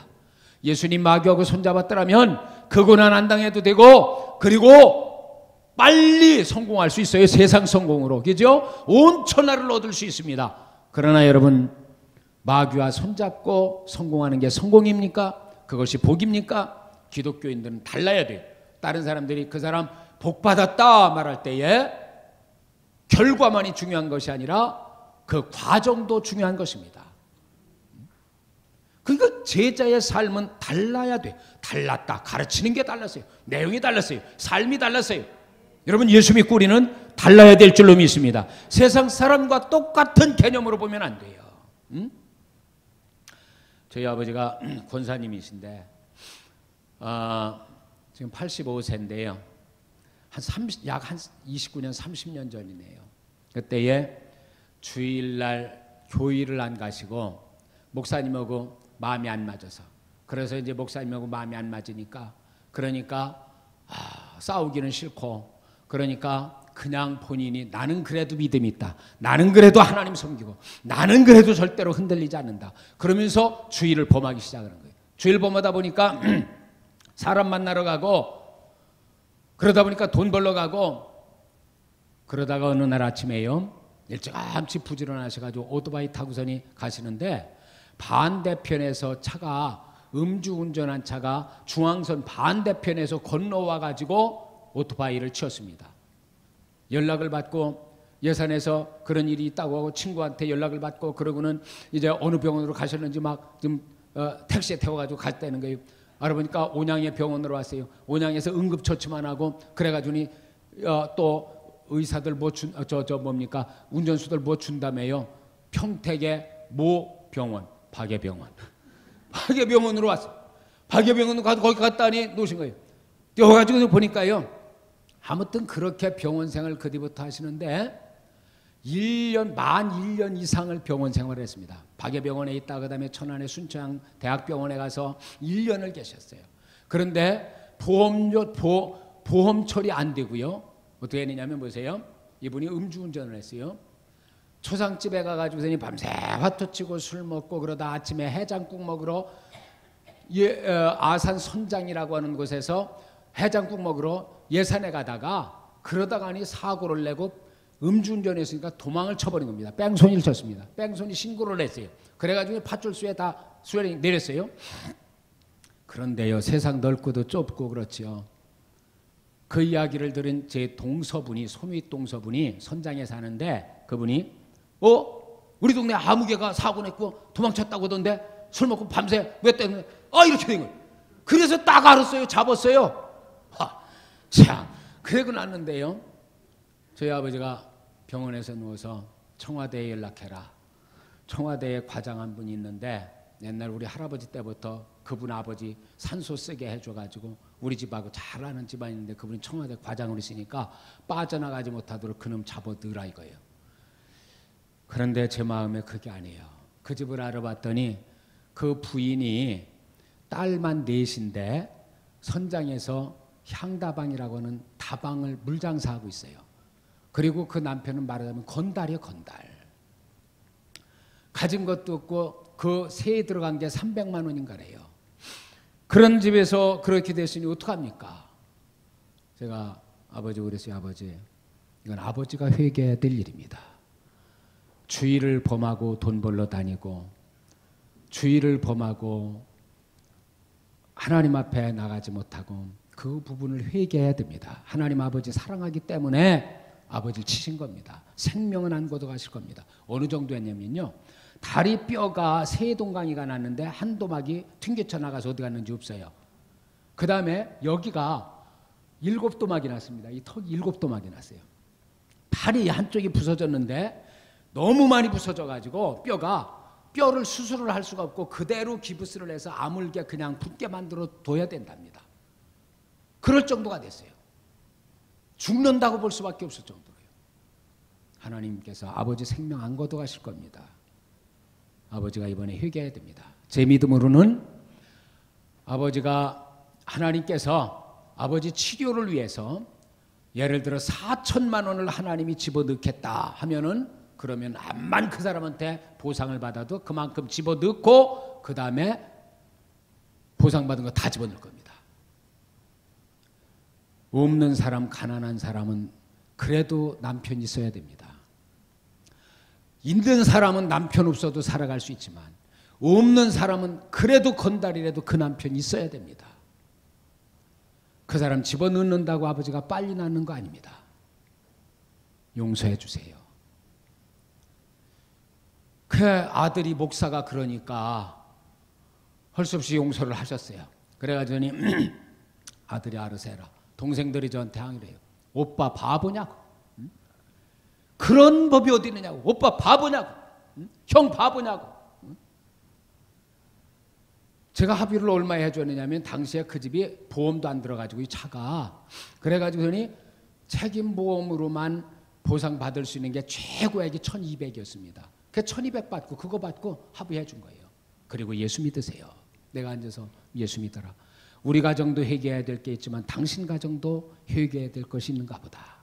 예수님 마귀하고 손잡았더라면 그 고난 안 당해도 되고, 그리고 빨리 성공할 수 있어요. 세상 성공으로. 그죠? 온 천하를 얻을 수 있습니다. 그러나 여러분, 마귀와 손잡고 성공하는 게 성공입니까? 그것이 복입니까? 기독교인들은 달라야 돼요. 다른 사람들이 그 사람 복 받았다 말할 때에 결과만이 중요한 것이 아니라 그 과정도 중요한 것입니다. 그러니까 제자의 삶은 달라야 돼. 달랐다. 가르치는 게 달랐어요. 내용이 달랐어요. 삶이 달랐어요. 여러분, 예수 믿고 우리는 달라야 될 줄로 믿습니다. 세상 사람과 똑같은 개념으로 보면 안 돼요. 저희 아버지가 권사님이신데 지금 85세인데요. 약 29년 30년 전이네요. 그때에 주일날 교회를 안 가시고 목사님하고 마음이 안 맞아서, 그래서 이제 목사님하고 마음이 안 맞으니까, 그러니까 싸우기는 싫고, 그러니까 그냥 본인이 나는 그래도 믿음이 있다, 나는 그래도 하나님 섬기고, 나는 그래도 절대로 흔들리지 않는다, 그러면서 주일을 범하기 시작하는 거예요. 주일 범하다 보니까 사람 만나러 가고, 그러다 보니까 돈 벌러 가고, 그러다가 어느 날 아침에요, 일찌감치 부지런하셔가지고 오토바이 타고선이 가시는데 반대편에서 차가, 음주운전한 차가 중앙선 반대편에서 건너와가지고 오토바이를 치웠습니다. 연락을 받고, 예산에서 그런 일이 있다고 하고 친구한테 연락을 받고, 그러고는 이제 어느 병원으로 가셨는지 막 좀 택시에 태워가지고 갔다는 거예요. 알아보니까 온양의 병원으로 왔어요. 온양에서 응급처치만 하고, 그래가지고 또 의사들 뭐 뭡니까, 운전수들 뭐 준다며요. 평택의 모 병원, 박예병원으로 왔어요. 박예병원으로 가서 거기 갔다니 놓으신 거예요. 뛰어가지고 보니까요, 아무튼 그렇게 병원 생활 그 뒤부터 하시는데 만 1년 이상을 병원 생활을 했습니다. 박예병원에 있다, 그 다음에 천안의 순창 대학병원에 가서 1년을 계셨어요. 그런데 보험 처리 안 되고요. 어떻게 했느냐면 보세요. 이분이 음주운전을 했어요. 초상집에 가가지고 밤새 화투 치고 술 먹고, 그러다 아침에 해장국 먹으러 아산 선장이라고 하는 곳에서 해장국 먹으러 예산에 가다가, 그러다가니 사고를 내고 음주운전했으니까 도망을 쳐버린 겁니다. 뺑소니를 쳤습니다. 뺑소니 신고를 했어요. 그래가지고 파출소에 다 수혈이 내렸어요. 그런데요, 세상 넓고도 좁고 그렇지요. 그 이야기를 들은 제 동서분이, 소밑 동서분이 선장에 사는데, 그분이 우리 동네 아무개가 사고 냈고 도망쳤다고 하던데 술 먹고 밤새 왜 때문에 이렇게 된 거예요. 그래서 딱 알았어요. 잡았어요. 참, 그러고 났는데요, 저희 아버지가 병원에서 누워서 청와대에 연락해라. 청와대에 과장 한 분이 있는데 옛날 우리 할아버지 때부터 그분 아버지 산소 쓰게 해줘가지고 우리 집하고 잘 아는 집안인데, 그분이 청와대 과장으로 있으니까 빠져나가지 못하도록 그놈 잡아넣으라 이거예요. 그런데 제 마음에 그게 아니에요. 그 집을 알아봤더니 그 부인이 딸만 넷인데 선장에서 향다방이라고 하는 다방을 물장사하고 있어요. 그리고 그 남편은 말하자면 건달이에요, 건달. 가진 것도 없고 그 세에 들어간 게 300만 원인가래요. 그런 집에서 그렇게 됐으니 어떡합니까? 제가 아버지 그랬어요. 아버지, 이건 아버지가 회개해야 될 일입니다. 주의를 범하고 돈 벌러 다니고, 주의를 범하고 하나님 앞에 나가지 못하고, 그 부분을 회개해야 됩니다. 하나님 아버지 사랑하기 때문에 아버지를 치신 겁니다. 생명은 안 걷어가실 겁니다. 어느 정도 했냐면요, 다리 뼈가 세 동강이가 났는데 한 도막이 튕겨쳐 나가서 어디 갔는지 없어요. 그 다음에 여기가 7도막이 났습니다. 이 턱이 7도막이 났어요. 다리 한쪽이 부서졌는데 너무 많이 부서져가지고 뼈를 수술을 할 수가 없고 그대로 기부스를 해서 아물게 그냥 붓게 만들어 둬야 된답니다. 그럴 정도가 됐어요. 죽는다고 볼 수밖에 없을 정도로요. 하나님께서 아버지 생명 안 거둬가실 겁니다. 아버지가 이번에 회개해야 됩니다. 제 믿음으로는 아버지가 하나님께서 아버지 치료를 위해서 예를 들어 4천만 원을 하나님이 집어넣겠다 하면은 그러면 암만 그 사람한테 보상을 받아도 그만큼 집어넣고 그 다음에 보상받은 거 다 집어넣을 겁니다. 없는 사람, 가난한 사람은 그래도 남편이 있어야 됩니다. 있는 사람은 남편 없어도 살아갈 수 있지만 없는 사람은 그래도 건달이라도 그 남편이 있어야 됩니다. 그 사람 집어넣는다고 아버지가 빨리 낳는 거 아닙니다. 용서해 주세요. 그 아들이 목사가 그러니까 할 수 없이 용서를 하셨어요. 그래가지고 아들이 알아서 해라. 동생들이 저한테 항의를 해요. 오빠 바보냐고. 응? 그런 법이 어디 있느냐고. 오빠 바보냐고. 응? 형 바보냐고. 응? 제가 합의를 얼마에 해줬느냐면 당시에 그 집이 보험도 안 들어가지고 이 차가 그래가지고니 책임보험으로만 보상받을 수 있는 게 최고액이 1200이었습니다. 그 1200 받고 그거 받고 합의해 준 거예요. 그리고 예수 믿으세요. 내가 앉아서 예수 믿어라. 우리 가정도 회개해야 될 게 있지만 당신 가정도 회개해야 될 것이 있는가 보다.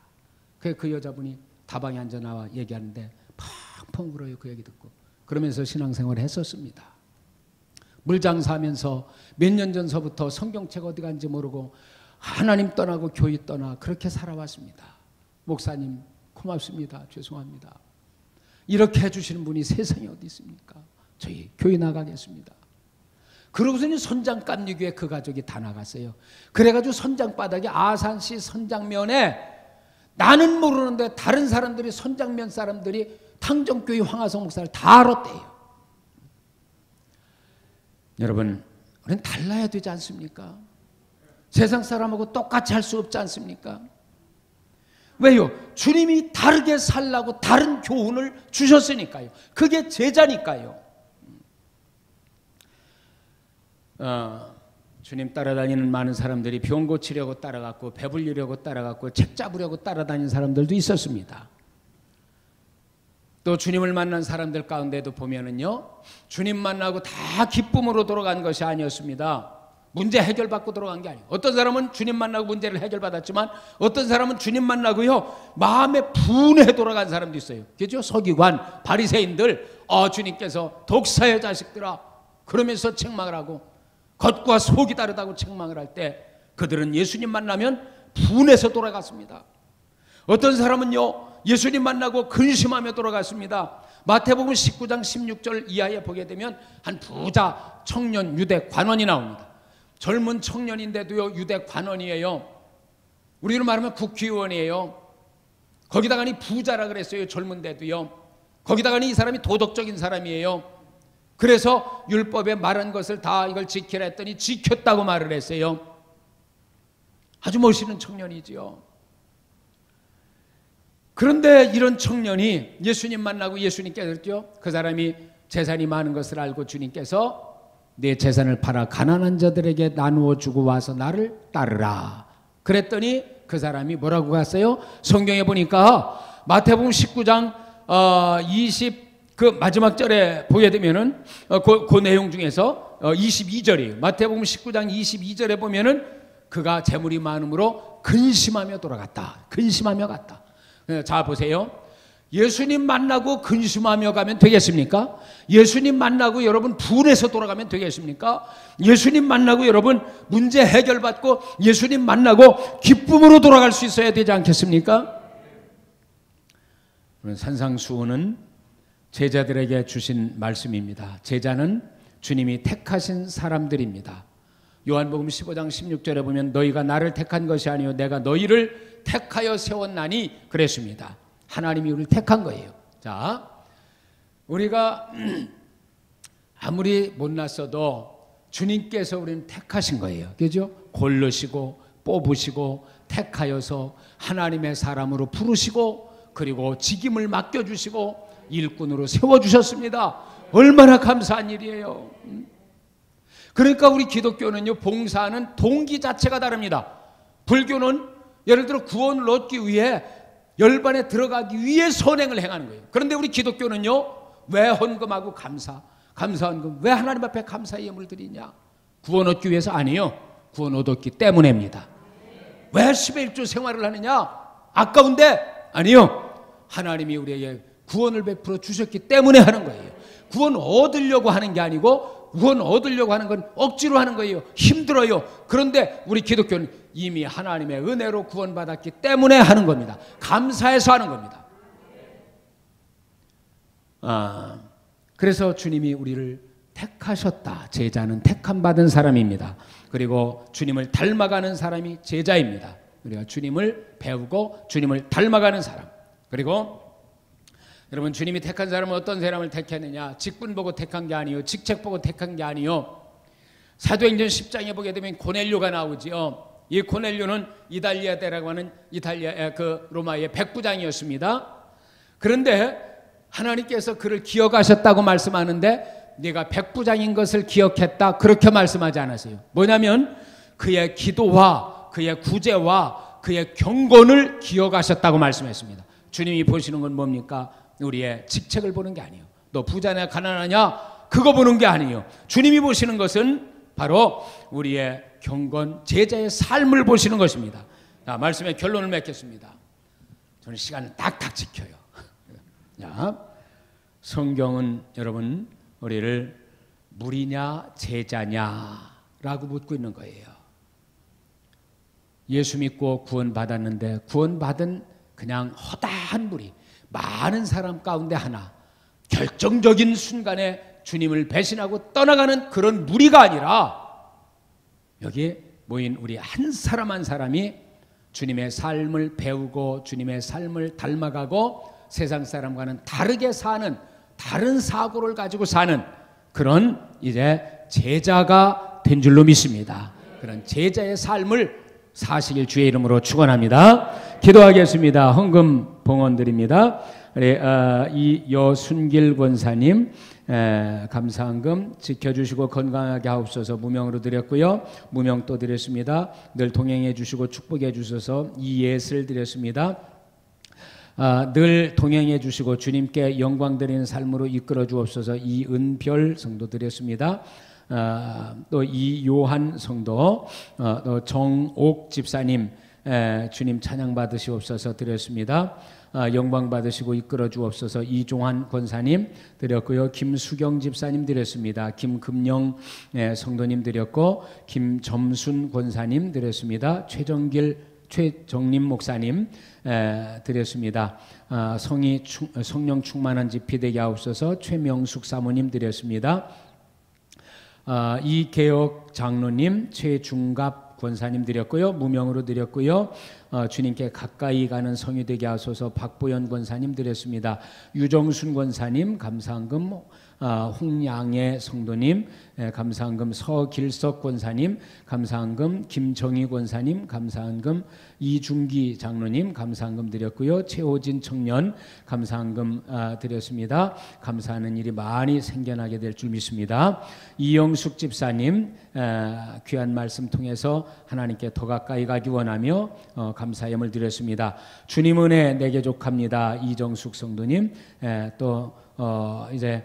그 여자분이 다방에 앉아 나와 얘기하는데 펑펑 울어요. 그 얘기 듣고. 그러면서 신앙생활을 했었습니다. 물장사하면서 몇 년 전서부터 성경책 어디 간지 모르고 하나님 떠나고 교회 떠나 그렇게 살아왔습니다. 목사님 고맙습니다. 죄송합니다. 이렇게 해주시는 분이 세상에 어디 있습니까? 저희 교회 나가겠습니다. 그러고서는 선장감리교에 그 가족이 다 나갔어요. 그래가지고 선장바닥에 아산시 선장면에 나는 모르는데 다른 사람들이 선장면 사람들이 탕정교회 황하성 목사를 다 알았대요. 여러분, 우리는 달라야 되지 않습니까? 세상 사람하고 똑같이 할 수 없지 않습니까? 왜요? 주님이 다르게 살라고 다른 교훈을 주셨으니까요. 그게 제자니까요. 주님 따라다니는 많은 사람들이 병 고치려고 따라갔고 배불리려고 따라갔고 책 잡으려고 따라다니는 사람들도 있었습니다. 또 주님을 만난 사람들 가운데도 보면은요, 주님 만나고 다 기쁨으로 돌아간 것이 아니었습니다. 문제 해결받고 돌아간 게 아니에요. 어떤 사람은 주님 만나고 문제를 해결받았지만 어떤 사람은 주님 만나고요 마음에 분해 돌아간 사람도 있어요. 그죠? 서기관, 바리새인들, 주님께서 독사의 자식들아 그러면서 책망을 하고 겉과 속이 다르다고 책망을 할 때 그들은 예수님 만나면 분해서 돌아갔습니다. 어떤 사람은요 예수님 만나고 근심하며 돌아갔습니다. 마태복음 19장 16절 이하에 보게 되면 한 부자 청년 유대 관원이 나옵니다. 젊은 청년인데도요 유대 관원이에요. 우리로 말하면 국회의원이에요. 거기다가니 부자라 그랬어요. 젊은데도요. 거기다가니 이 사람이 도덕적인 사람이에요. 그래서 율법에 말한 것을 다 이걸 지키라 했더니 지켰다고 말을 했어요. 아주 멋있는 청년이지요. 그런데 이런 청년이 예수님 만나고 예수님께서 그랬죠. 그 사람이 재산이 많은 것을 알고 주님께서 내 재산을 팔아 가난한 자들에게 나누어 주고 와서 나를 따르라. 그랬더니 그 사람이 뭐라고 갔어요? 성경에 보니까 마태복음 19장 그 마지막 절에 보게 되면은 그 내용 중에서 22절이에요. 마태복음 19장 22절에 보면은 그가 재물이 많음으로 근심하며 돌아갔다. 근심하며 갔다. 자 보세요. 예수님 만나고 근심하며 가면 되겠습니까? 예수님 만나고 여러분 분해서 돌아가면 되겠습니까? 예수님 만나고 여러분 문제 해결받고 예수님 만나고 기쁨으로 돌아갈 수 있어야 되지 않겠습니까? 산상수훈은 제자들에게 주신 말씀입니다. 제자는 주님이 택하신 사람들입니다. 요한복음 15장 16절에 보면 너희가 나를 택한 것이 아니요 내가 너희를 택하여 세웠나니 그랬습니다. 하나님이 우리를 택한 거예요. 자, 우리가 아무리 못났어도 주님께서 우리는 택하신 거예요. 그죠? 고르시고 뽑으시고 택하여서 하나님의 사람으로 부르시고 그리고 직임을 맡겨주시고 일꾼으로 세워주셨습니다. 얼마나 감사한 일이에요. 그러니까 우리 기독교는요 봉사하는 동기 자체가 다릅니다. 불교는 예를 들어 구원을 얻기 위해 열반에 들어가기 위해 선행을 행하는 거예요. 그런데 우리 기독교는요, 왜 헌금하고 감사헌금, 왜 하나님 앞에 감사의 예물을 드리냐? 구원 얻기 위해서 아니요, 구원 얻었기 때문입니다. 왜 10의 1조 생활을 하느냐? 아까운데? 아니요, 하나님이 우리에게 구원을 베풀어 주셨기 때문에 하는 거예요. 구원 얻으려고 하는 게 아니고, 구원 얻으려고 하는 건 억지로 하는 거예요. 힘들어요. 그런데 우리 기독교는 이미 하나님의 은혜로 구원받았기 때문에 하는 겁니다. 감사해서 하는 겁니다. 그래서 주님이 우리를 택하셨다. 제자는 택함 받은 사람입니다. 그리고 주님을 닮아가는 사람이 제자입니다. 우리가 주님을 배우고 주님을 닮아가는 사람. 그리고 여러분, 주님이 택한 사람은 어떤 사람을 택했느냐? 직분 보고 택한 게 아니요, 직책 보고 택한 게 아니요. 사도행전 10장에 보게 되면 고넬료가 나오지요. 이 고넬료는 이달리아대라고 하는 이탈리아 그 로마의 백부장이었습니다. 그런데 하나님께서 그를 기억하셨다고 말씀하는데, 네가 백부장인 것을 기억했다, 그렇게 말씀하지 않았어요. 뭐냐면 그의 기도와 그의 구제와 그의 경건을 기억하셨다고 말씀했습니다. 주님이 보시는 건 뭡니까? 우리의 직책을 보는 게 아니에요. 너 부자냐 가난하냐 그거 보는 게 아니에요. 주님이 보시는 것은 바로 우리의 경건 제자의 삶을 보시는 것입니다. 자, 말씀의 결론을 맺겠습니다. 저는 시간을 딱딱 지켜요. 자, 성경은 여러분 우리를 무리냐 제자냐라고 묻고 있는 거예요. 예수 믿고 구원받았는데 구원받은 그냥 허다한 무리, 많은 사람 가운데 하나, 결정적인 순간에 주님을 배신하고 떠나가는 그런 무리가 아니라 여기에 모인 우리 한 사람 한 사람이 주님의 삶을 배우고 주님의 삶을 닮아가고 세상 사람과는 다르게 사는, 다른 사고를 가지고 사는 그런 이제 제자가 된 줄로 믿습니다. 그런 제자의 삶을 사시길 주의 이름으로 축원합니다. 기도하겠습니다. 헌금 봉헌 드립니다. 이 여순길 권사님 감사헌금 지켜주시고 건강하게 하옵소서. 무명으로 드렸고요. 무명 또 드렸습니다. 늘 동행해 주시고 축복해 주셔서 이예슬 드렸습니다. 늘 동행해 주시고 주님께 영광 드리는 삶으로 이끌어 주옵소서. 이은별 성도 드렸습니다. 또 이요한 성도, 또 정옥 집사님 주님 찬양 받으시옵소서 드렸습니다. 영광 받으시고 이끌어 주옵소서. 이종환 권사님 드렸고요. 김수경 집사님 드렸습니다. 김금영 성도님 드렸고, 김점순 권사님 드렸습니다. 최정림 목사님 드렸습니다. 성령 충만한 집이 되게 하옵소서. 최명숙 사모님 드렸습니다. 이개혁 장로님, 최중갑 권사님 드렸고요. 무명으로 드렸고요. 주님께 가까이 가는 성이 되게 하소서. 박보연 권사님 드렸습니다. 유정순 권사님 감사헌금, 홍양의 성도님 감사헌금, 서길석 권사님 감사헌금, 김정희 권사님 감사헌금, 이중기 장로님 감사헌금 드렸고요. 최호진 청년 감사헌금 드렸습니다. 감사하는 일이 많이 생겨나게 될 줄 믿습니다. 이영숙 집사님 귀한 말씀 통해서 하나님께 더 가까이 가기 원하며 감사의 예물 드렸습니다. 주님 은혜 내게 족합니다. 이정숙 성도님 또 이제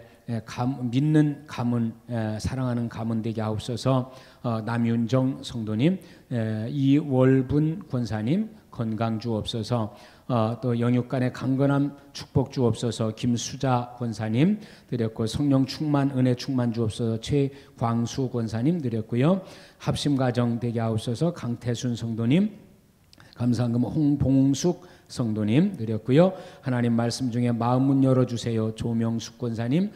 믿는 가문, 사랑하는 가문 되게 하옵소서. 남윤정 성도님, 이월분 권사님 건강 주옵소서. 또 영육간의 강건함 축복 주옵소서. 김수자 권사님 드렸고, 성령 충만 은혜 충만 주옵소서. 최광수 권사님 드렸고요. 합심가정 되게 하옵소서. 강태순 성도님 감사헌금, 홍봉숙 성도님 드렸고요. 하나님 말씀 중에 마음 문 열어주세요. 조명숙 권사님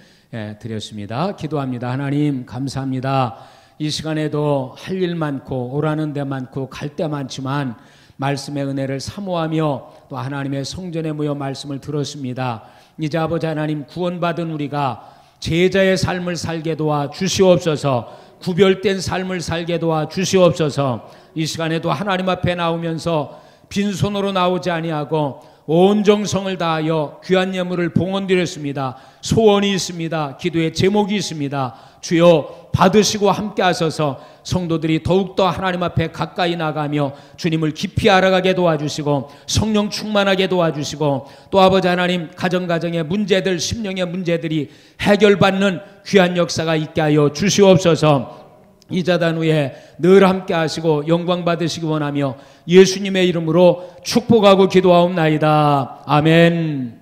드렸습니다. 기도합니다. 하나님 감사합니다. 이 시간에도 할 일 많고 오라는 데 많고 갈 데 많지만 말씀의 은혜를 사모하며 또 하나님의 성전에 모여 말씀을 들었습니다. 이제 아버지 하나님, 구원받은 우리가 제자의 삶을 살게 도와 주시옵소서. 구별된 삶을 살게 도와 주시옵소서. 이 시간에도 하나님 앞에 나오면서 빈손으로 나오지 아니하고 온 정성을 다하여 귀한 예물을 봉헌드렸습니다. 소원이 있습니다. 기도의 제목이 있습니다. 주여 받으시고 함께 하셔서 성도들이 더욱더 하나님 앞에 가까이 나가며 주님을 깊이 알아가게 도와주시고 성령 충만하게 도와주시고 또 아버지 하나님 가정의 문제들 심령의 문제들이 해결받는 귀한 역사가 있게 하여 주시옵소서. 이 자단 후에 늘 함께 하시고 영광 받으시기 원하며 예수님의 이름으로 축복하고 기도하옵나이다. 아멘.